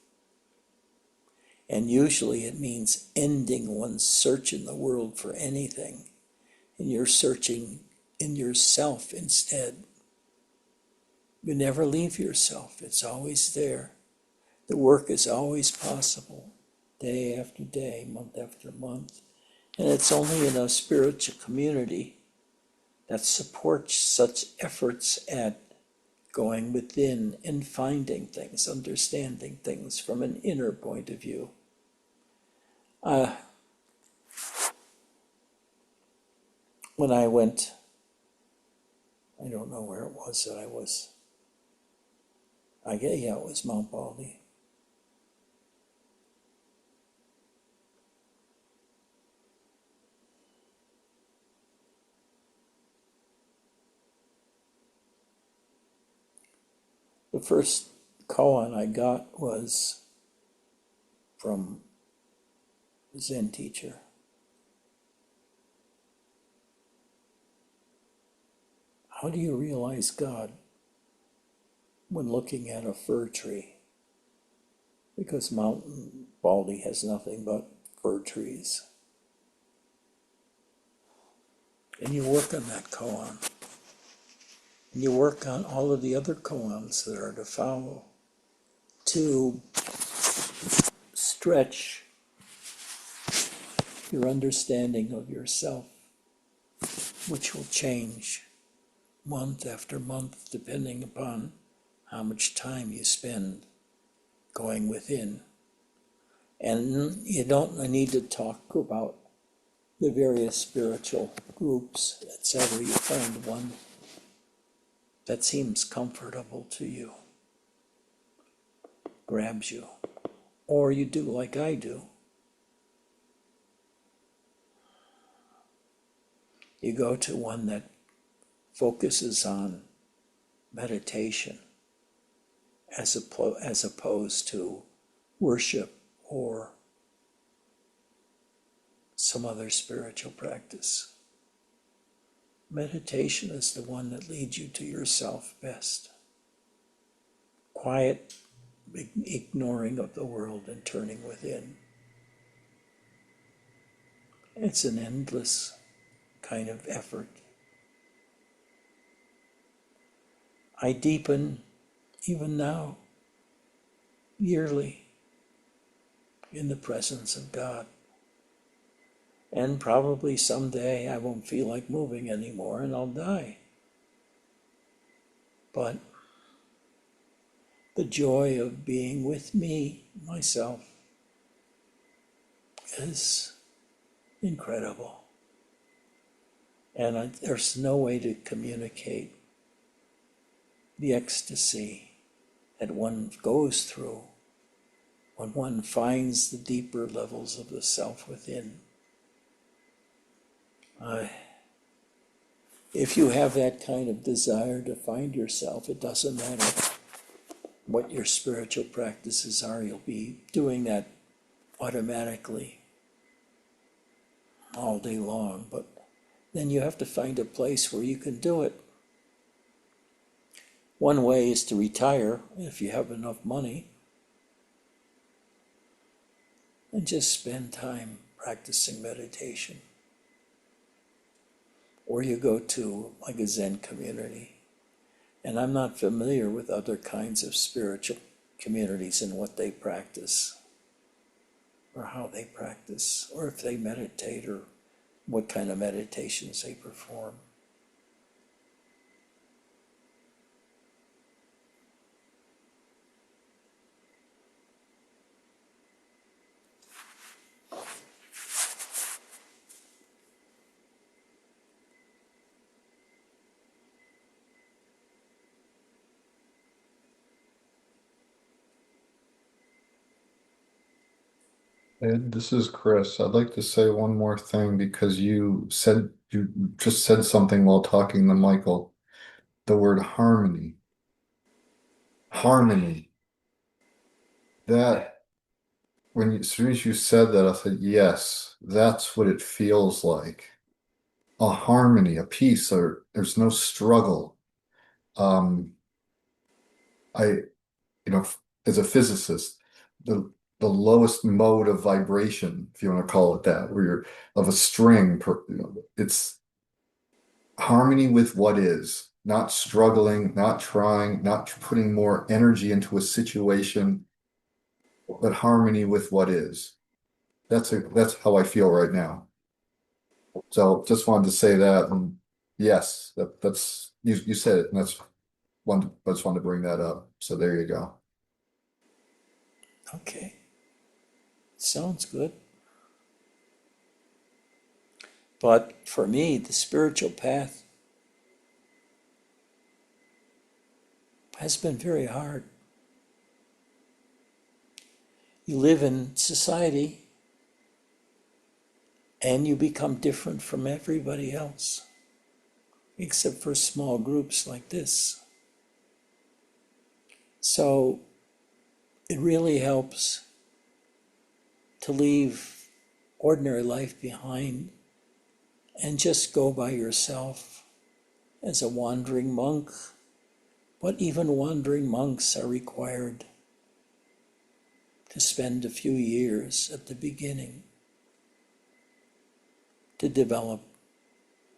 And usually it means ending one's search in the world for anything, and you're searching in yourself instead. You never leave yourself, it's always there. The work is always possible, day after day, month after month. And it's only in a spiritual community that supports such efforts at going within and finding things, understanding things from an inner point of view. When I went, I don't know where it was that I was. Yeah, it was Mount Baldy. The first koan I got was from a Zen teacher. How do you realize God when looking at a fir tree? Because Mount Baldy has nothing but fir trees. And you work on that koan. And you work on all of the other koans that are to follow to stretch your understanding of yourself, which will change month after month depending upon how much time you spend going within. And you don't need to talk about the various spiritual groups, etc. You find one that seems comfortable to you, grabs you, or you do like I do. You go to one that focuses on meditation as opposed to worship or some other spiritual practice. Meditation is the one that leads you to yourself best. Quiet ignoring of the world and turning within. It's an endless kind of effort. I deepen, even now, yearly, in the presence of God. And probably someday I won't feel like moving anymore and I'll die. But the joy of being with me, myself, is incredible. And there's no way to communicate the ecstasy that one goes through when one finds the deeper levels of the self within. If you have that kind of desire to find yourself, it doesn't matter what your spiritual practices are, you'll be doing that automatically all day long. But then you have to find a place where you can do it. One way is to retire if you have enough money and just spend time practicing meditation. Or you go to like a Zen community. And I'm not familiar with other kinds of spiritual communities and what they practice, or how they practice, or if they meditate, or what kind of meditations they perform. Ed, this is Chris. I'd like to say one more thing because you just said something while talking to Michael. The word harmony. Harmony. that as soon as you said that, I said, yes, that's what it feels like. A harmony, a peace, or there's no struggle. Um, I, as a physicist, the the lowest mode of vibration, if you want to call it that, where you're of a string, it's harmony with what is, not struggling, not trying, not putting more energy into a situation, but harmony with what is. That's how I feel right now. So just wanted to say that, and yes, that's you said it, and I just wanted to bring that up. So there you go. Okay, sounds good. But for me, the spiritual path has been very hard. You live in society and you become different from everybody else, except for small groups like this. So it really helps to leave ordinary life behind and just go by yourself as a wandering monk. But even wandering monks are required to spend a few years at the beginning to develop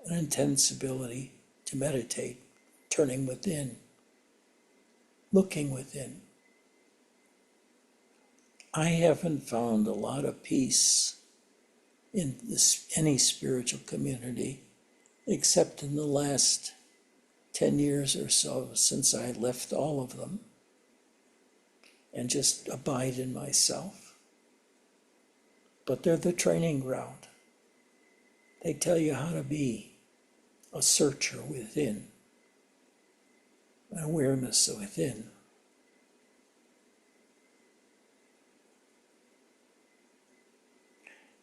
an intense ability to meditate, turning within, looking within. I haven't found a lot of peace in any spiritual community except in the last 10 years or so since I left all of them and just abide in myself. But they're the training ground. They tell you how to be a searcher within, an awareness within.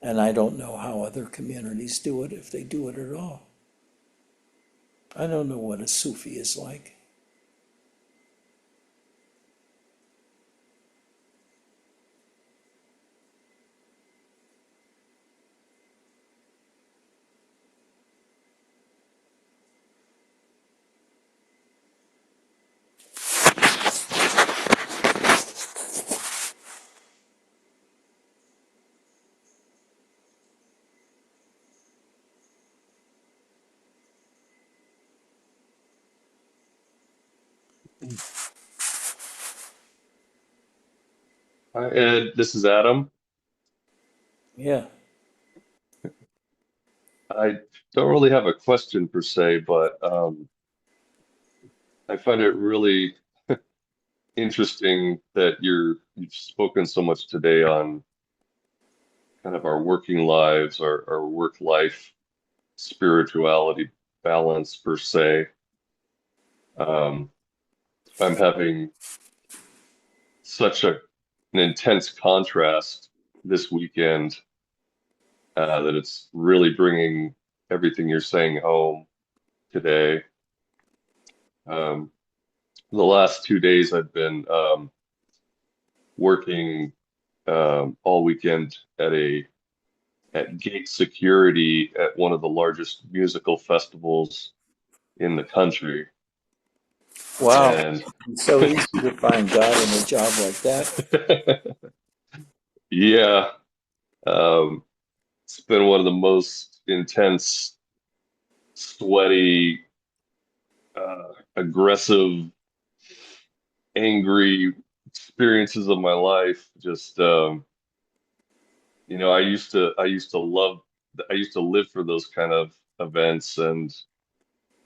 And I don't know how other communities do it, if they do it at all. I don't know what a Sufi is like. Hi, Ed. This is Adam. Yeah. I don't really have a question per se, but I find it really interesting that you've spoken so much today on kind of our working lives, our work life spirituality balance per se. Um, I'm having such an intense contrast this weekend that it's really bringing everything you're saying home today. Um, the last 2 days I've been working all weekend at gate security at one of the largest musical festivals in the country. Wow. And It's so easy to find God in a job like that. yeah, um, it's been one of the most intense, sweaty, aggressive, angry experiences of my life. Just I used to live for those kind of events and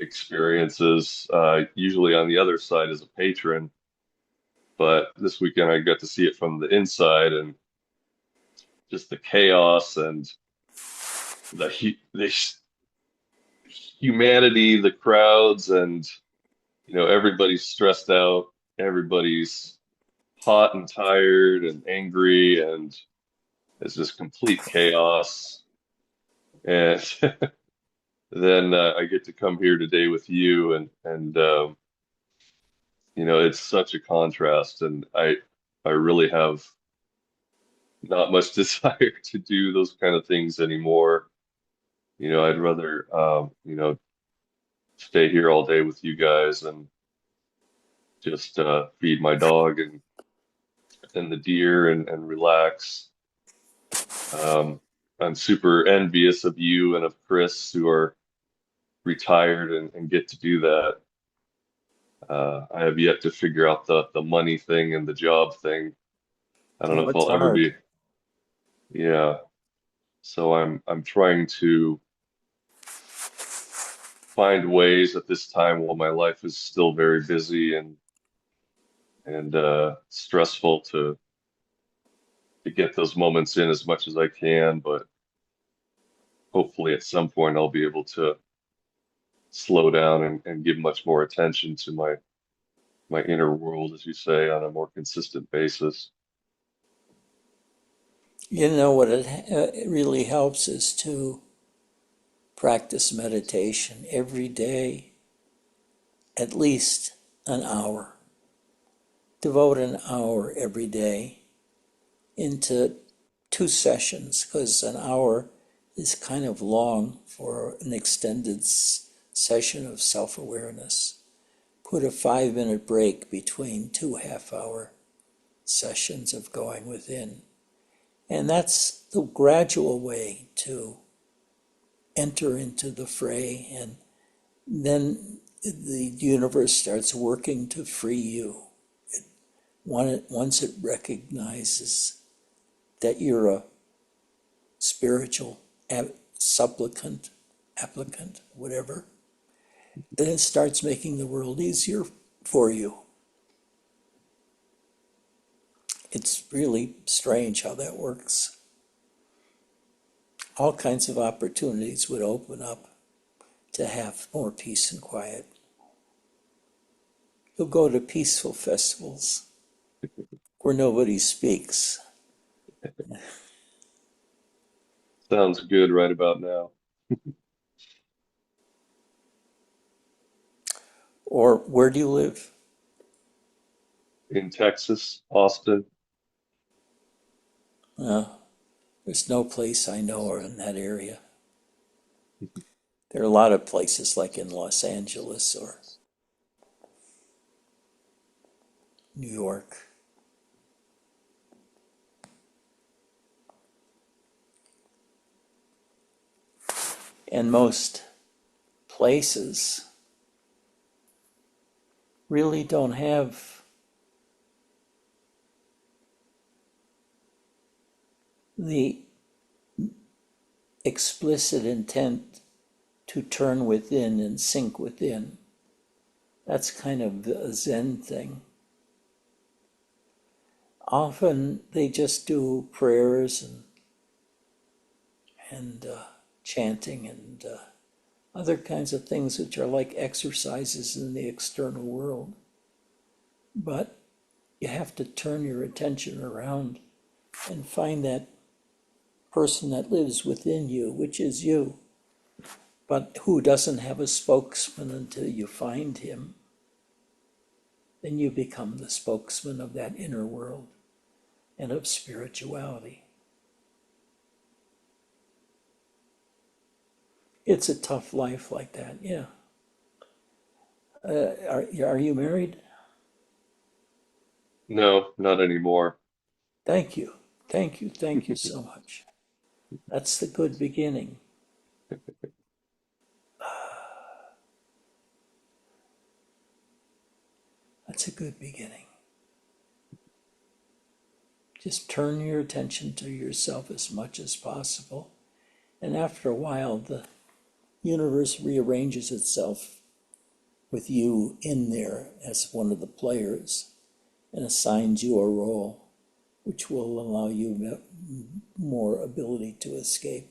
experiences, usually on the other side as a patron. But this weekend I got to see it from the inside and just the chaos and the humanity, the crowds, and everybody's stressed out, everybody's hot and tired and angry, and it's just complete chaos. And then I get to come here today with you, and it's such a contrast, and I really have not much desire to do those kind of things anymore. I'd rather, stay here all day with you guys and just feed my dog and the deer and relax. Um, I'm super envious of you and of Chris, who are retired and get to do that. I have yet to figure out the money thing and the job thing. I don't know Oh, if it's I'll ever hard. be. Yeah. So I'm trying to find ways at this time while my life is still very busy and stressful to get those moments in as much as I can, but hopefully at some point I'll be able to slow down and give much more attention to my inner world, as you say, on a more consistent basis. You know what it really helps is to practice meditation every day, at least an hour. Devote an hour every day into 2 sessions, because an hour is kind of long for an extended session of self-awareness. Put a 5-minute break between 2 half-hour sessions of going within. And that's the gradual way to enter into the fray, and then the universe starts working to free you. Once it recognizes that you're a spiritual supplicant, applicant, whatever, then it starts making the world easier for you. It's really strange how that works. All kinds of opportunities would open up to have more peace and quiet. You'll go to peaceful festivals where nobody speaks. Sounds good right about now. Or where do you live? In Texas, Austin. Uh, there's no place I know in that area. There are a lot of places like in Los Angeles or New York. And most places really don't have the explicit intent to turn within and sink within. That's kind of a Zen thing. Often they just do prayers and chanting and other kinds of things which are like exercises in the external world. But you have to turn your attention around and find that person that lives within you, which is you, but who doesn't have a spokesman until you find him. Then you become the spokesman of that inner world and of spirituality. It's a tough life like that, yeah. Are you married? No, not anymore. Thank you. Thank you so much. That's the good beginning. That's a good beginning. Just turn your attention to yourself as much as possible. And after a while, the universe rearranges itself with you in there as one of the players and assigns you a role, which will allow you more ability to escape.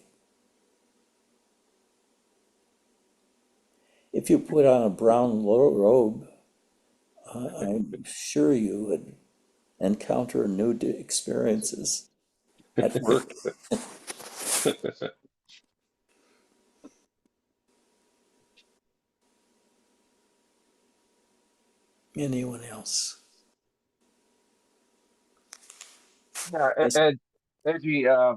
If you put on a brown robe, I'm sure you would encounter new experiences at work. Anyone else? Yeah, As Edgy, I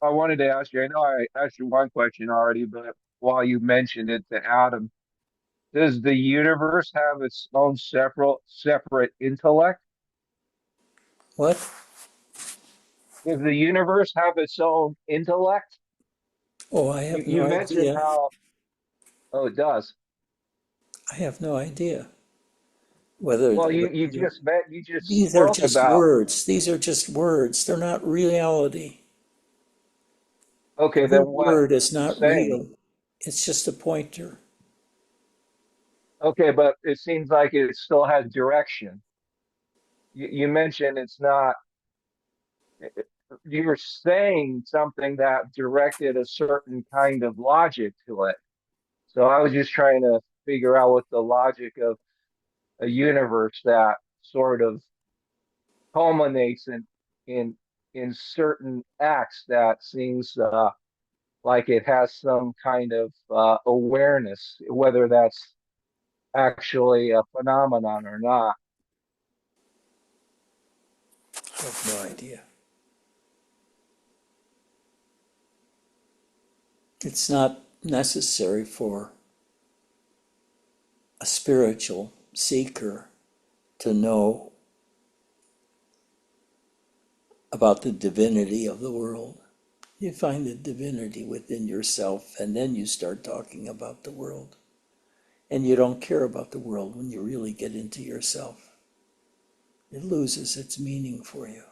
wanted to ask you, I know I asked you one question already, but while you mentioned it to Adam, does the universe have its own separate intellect? what? Does the universe have its own intellect? Oh, I You have no you mentioned idea. how, oh, it does. I have no idea whether Well, the you just these are spoke just about, words. These are just words. They're not reality. okay, Every then what word is you're not saying. real. It's just a pointer. Okay, but it seems like it still has direction. You mentioned it's not, you were saying something that directed a certain kind of logic to it. So I was just trying to figure out what the logic of a universe that sort of culminates in in certain acts that seems like it has some kind of awareness, whether that's actually a phenomenon or not. I have no idea. It's not necessary for a spiritual seeker to know about the divinity of the world. You find the divinity within yourself, and then you start talking about the world. And you don't care about the world when you really get into yourself. It loses its meaning for you.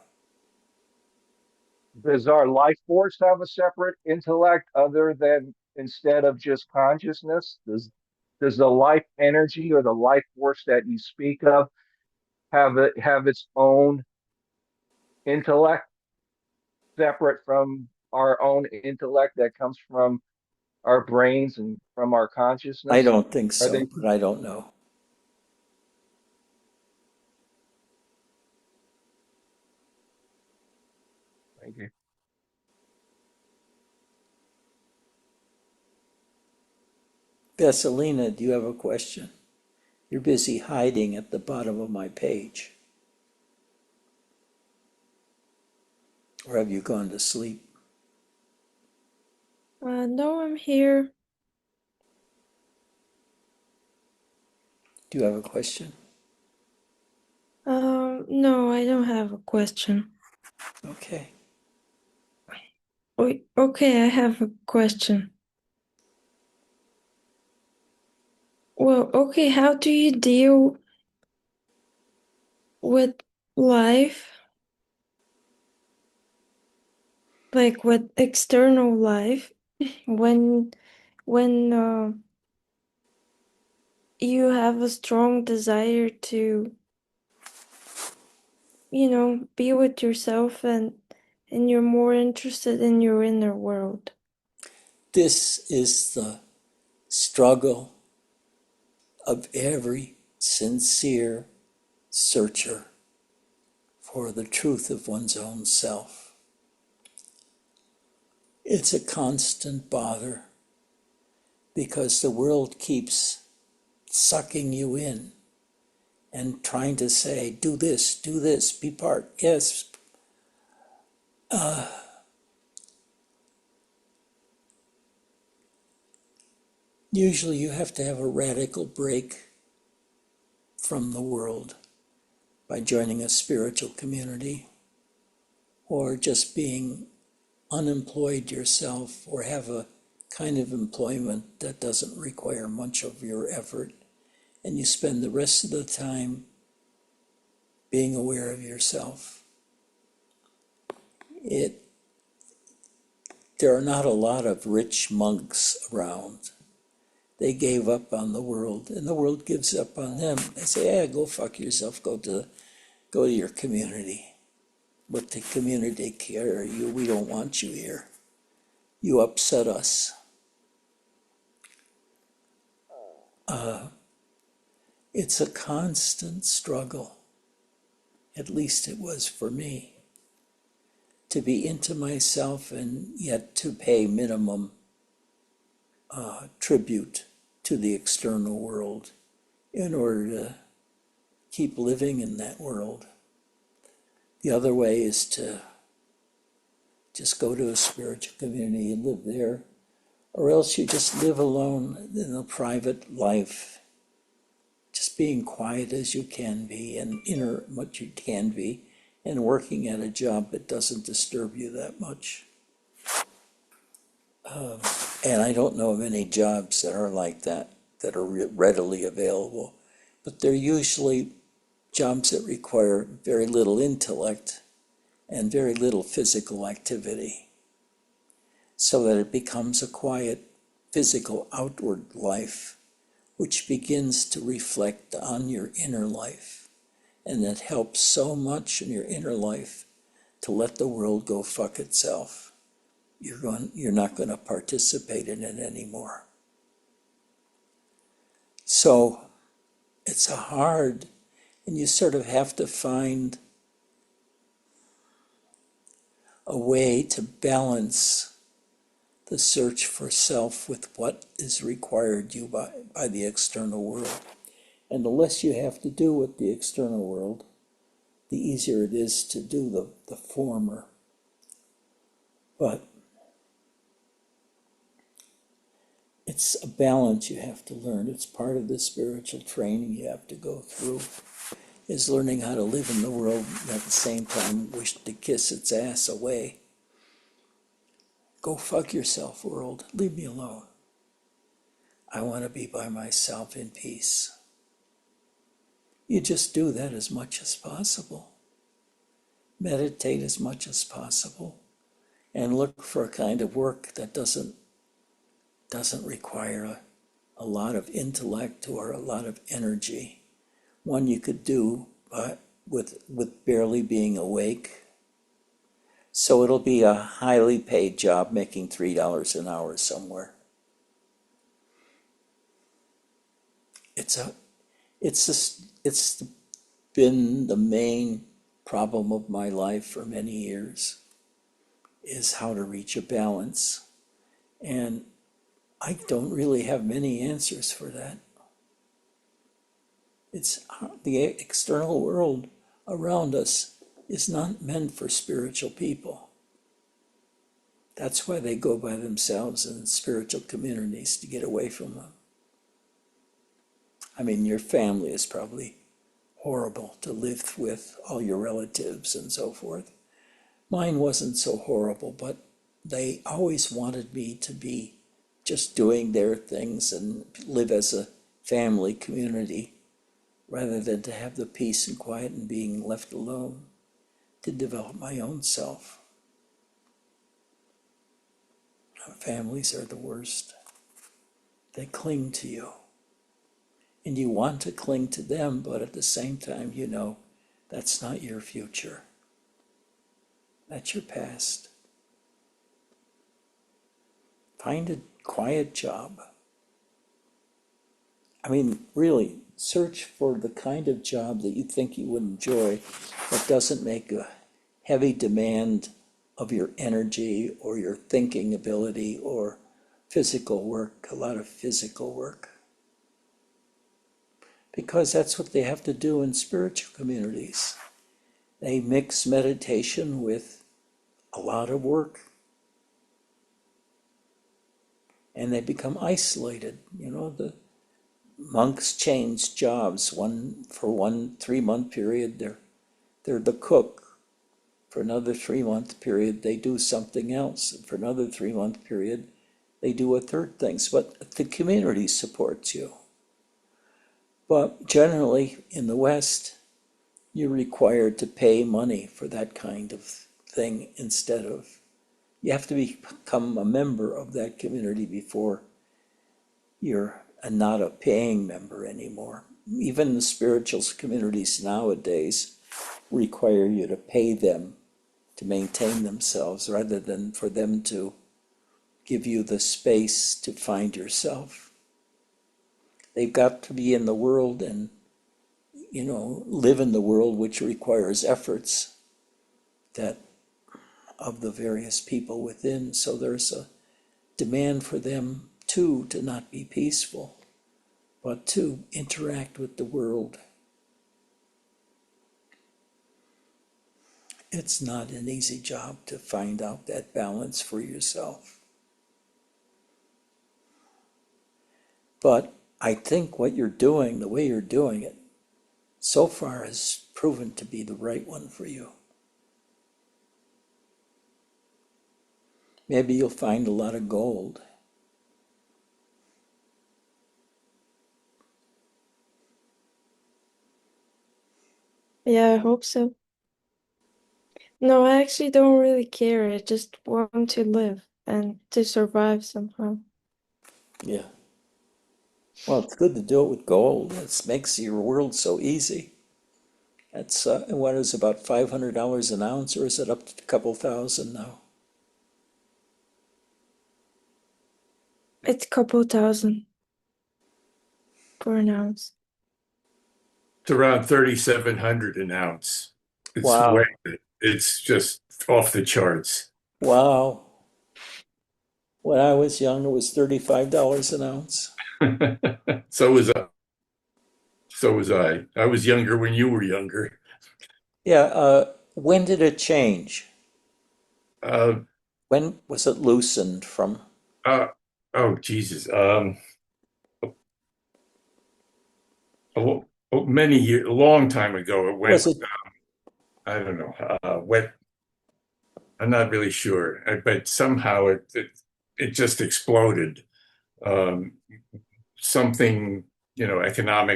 Does our life force have a separate intellect other than instead of just consciousness? Does the life energy or the life force that you speak of have its own intellect separate from our own intellect that comes from our brains and from our I consciousness? don't think Are so, they? but I don't know. Thank you. Vesselina, do you have a question? You're busy hiding at the bottom of my page. Or have you gone to sleep? No, I'm here. Do you have a question? No, I don't have a question. Okay. Okay, I have a question. Well, okay, how do you deal with life, like with external life, when you have a strong desire to, be with yourself and you're more interested in your inner world? This is the struggle of every sincere searcher for the truth of one's own self. It's a constant bother because the world keeps sucking you in and trying to say, do this, be part. Yes. Usually you have to have a radical break from the world by joining a spiritual community or just being unemployed yourself or have a kind of employment that doesn't require much of your effort, and you spend the rest of the time being aware of yourself. There are not a lot of rich monks around. They gave up on the world, and the world gives up on them. They say, "Yeah, go fuck yourself. Go to your community. Let the community care you. We don't want you here. You upset us." It's a constant struggle. At least it was for me, to be into myself and yet to pay minimum tribute to the external world in order to keep living in that world. The other way is to just go to a spiritual community and live there, or else you just live alone in a private life, just being quiet as you can be and inner what you can be, and working at a job that doesn't disturb you that much. And I don't know of any jobs that are like that are readily available, but they're usually jobs that require very little intellect and very little physical activity, so that it becomes a quiet physical outward life, which begins to reflect on your inner life. And that helps so much in your inner life to let the world go fuck itself. You're not going to participate in it anymore. So it's hard, and you sort of have to find a way to balance the search for self with what is required you by the external world. And the less you have to do with the external world, the easier it is to do the former. But it's a balance you have to learn. It's part of the spiritual training you have to go through, is learning how to live in the world and at the same time wish to kiss its ass away. Go fuck yourself, world. Leave me alone. I want to be by myself in peace. You just do that as much as possible. Meditate as much as possible, and look for a kind of work that doesn't require a lot of intellect or a lot of energy. One you could do with barely being awake. So it'll be a highly paid job making $3 an hour somewhere. It's been the main problem of my life for many years, is how to reach a balance. And I don't really have many answers for that. It's the external world around us is not meant for spiritual people. That's why they go by themselves in spiritual communities, to get away from them. I mean, your family is probably horrible to live with, all your relatives and so forth. Mine wasn't so horrible, but they always wanted me to be just doing their things and live as a family community, rather than to have the peace and quiet and being left alone to develop my own self. Families are the worst. They cling to you. And you want to cling to them, but at the same time, you know that's not your future. That's your past. Find a quiet job. I mean, really, search for the kind of job that you think you would enjoy that doesn't make a heavy demand of your energy or your thinking ability or physical work, a lot of physical work. Because that's what they have to do in spiritual communities. They mix meditation with a lot of work. And they become isolated. You know, the monks change jobs. For one 3-month period, they're the cook. For another 3-month period, they do something else. And for another 3-month period, they do a third thing. But the community supports you. But generally, in the West, you're required to pay money for that kind of thing instead of, you have to become a member of that community before you're not a paying member anymore. Even the spiritual communities nowadays require you to pay them to maintain themselves, rather than for them to give you the space to find yourself. They've got to be in the world and, live in the world, which requires efforts that of the various people within. So there's a demand for them too to not be peaceful, but to interact with the world. It's not an easy job to find out that balance for yourself. But I think what you're doing, the way you're doing it, so far has proven to be the right one for you. Maybe you'll find a lot of gold. Yeah, I hope so. No, I actually don't really care. I just want to live and to survive somehow. Yeah. Well, it's good to do it with gold. It makes your world so easy. That's what is about $500 an ounce, or is it up to a couple thousand now? It's a couple thousand for an ounce. It's around 3,700 an ounce. Wow. It's just off the charts. Wow. When I was young, it was $35 an ounce. So was I. So was I. I was younger when you were younger. Yeah. When did it change? Uh, When was it loosened from? uh, oh, Jesus. Many years, a long time ago, it Was went, it? I don't know, went, I'm not really sure, but somehow it just exploded. Um, something,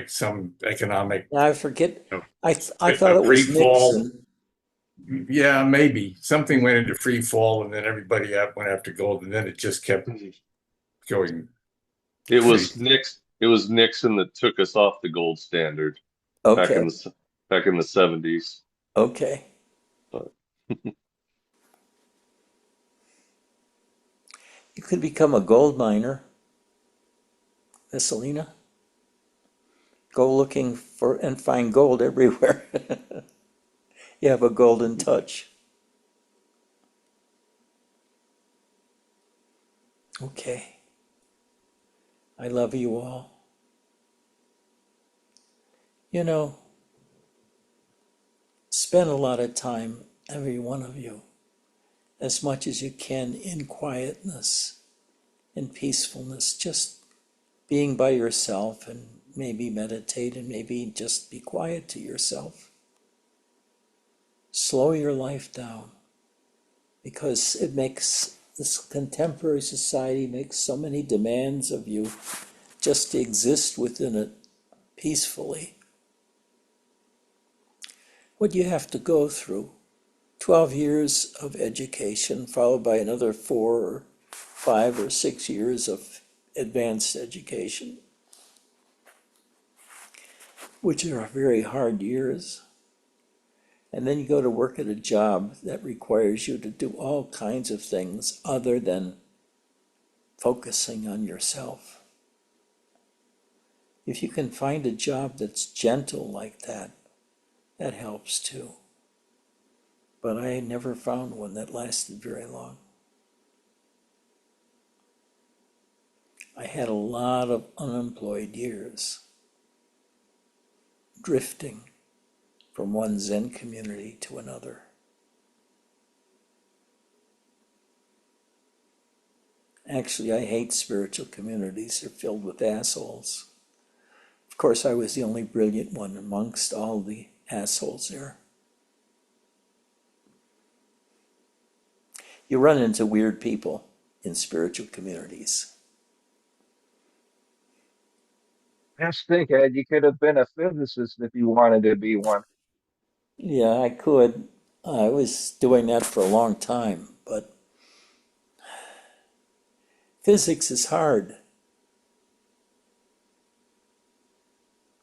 some economic, I forget. you know, I thought a it free was fall. Nixon. Yeah, maybe something went into free fall, and then everybody went after gold, and then it just kept going It crazy. was Nixon that took us off the gold standard back in Okay. the 70s. Okay. But You could become a gold miner, Messalina. Go looking for and find gold everywhere. You have a golden touch. Okay. I love you all. You know, spend a lot of time, every one of you, as much as you can in quietness, in peacefulness, just being by yourself, and maybe meditate and maybe just be quiet to yourself. Slow your life down, because it makes this contemporary society makes so many demands of you just to exist within it peacefully. What you have to go through, 12 years of education, followed by another 4 or 5 or 6 years of advanced education, which are very hard years. And then you go to work at a job that requires you to do all kinds of things other than focusing on yourself. If you can find a job that's gentle like that, that helps too. But I never found one that lasted very long. I had a lot of unemployed years, drifting from one Zen community to another. Actually, I hate spiritual communities. They're filled with assholes. Of course, I was the only brilliant one amongst all the assholes there. You run into weird people in spiritual communities. Just think, Ed, you could have been a physicist if you wanted to be one. Yeah, I could. I was doing that for a long time, but physics is hard.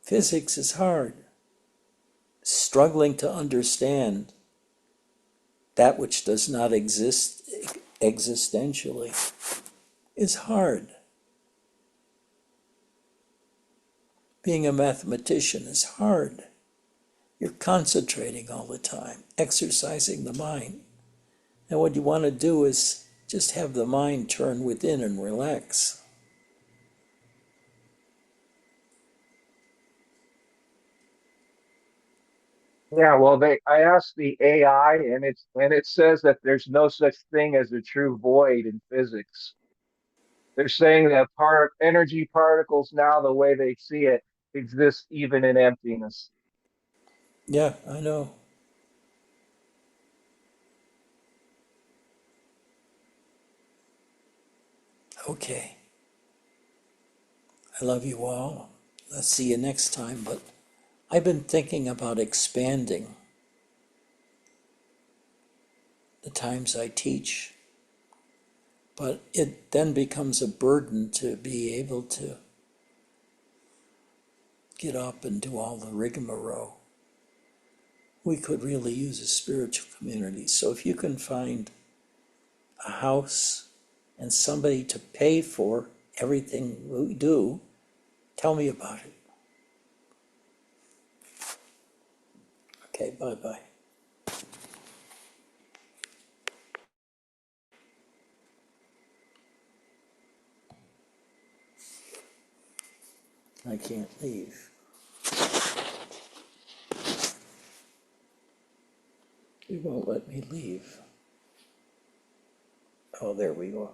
Physics is hard. Struggling to understand that which does not exist existentially is hard. Being a mathematician is hard. You're concentrating all the time, exercising the mind. And what you want to do is just have the mind turn within and relax. Yeah, well, I asked the AI, and it says that there's no such thing as a true void in physics. They're saying that energy particles now, the way they see it, exist even in emptiness. Yeah, I know. Okay. I love you all. Let's see you next time. But I've been thinking about expanding the times I teach, but it then becomes a burden to be able to get up and do all the rigmarole. We could really use a spiritual community. So if you can find a house and somebody to pay for everything we do, tell me about it. Okay, bye-bye. I can't leave. It won't let me leave. Oh, there we go.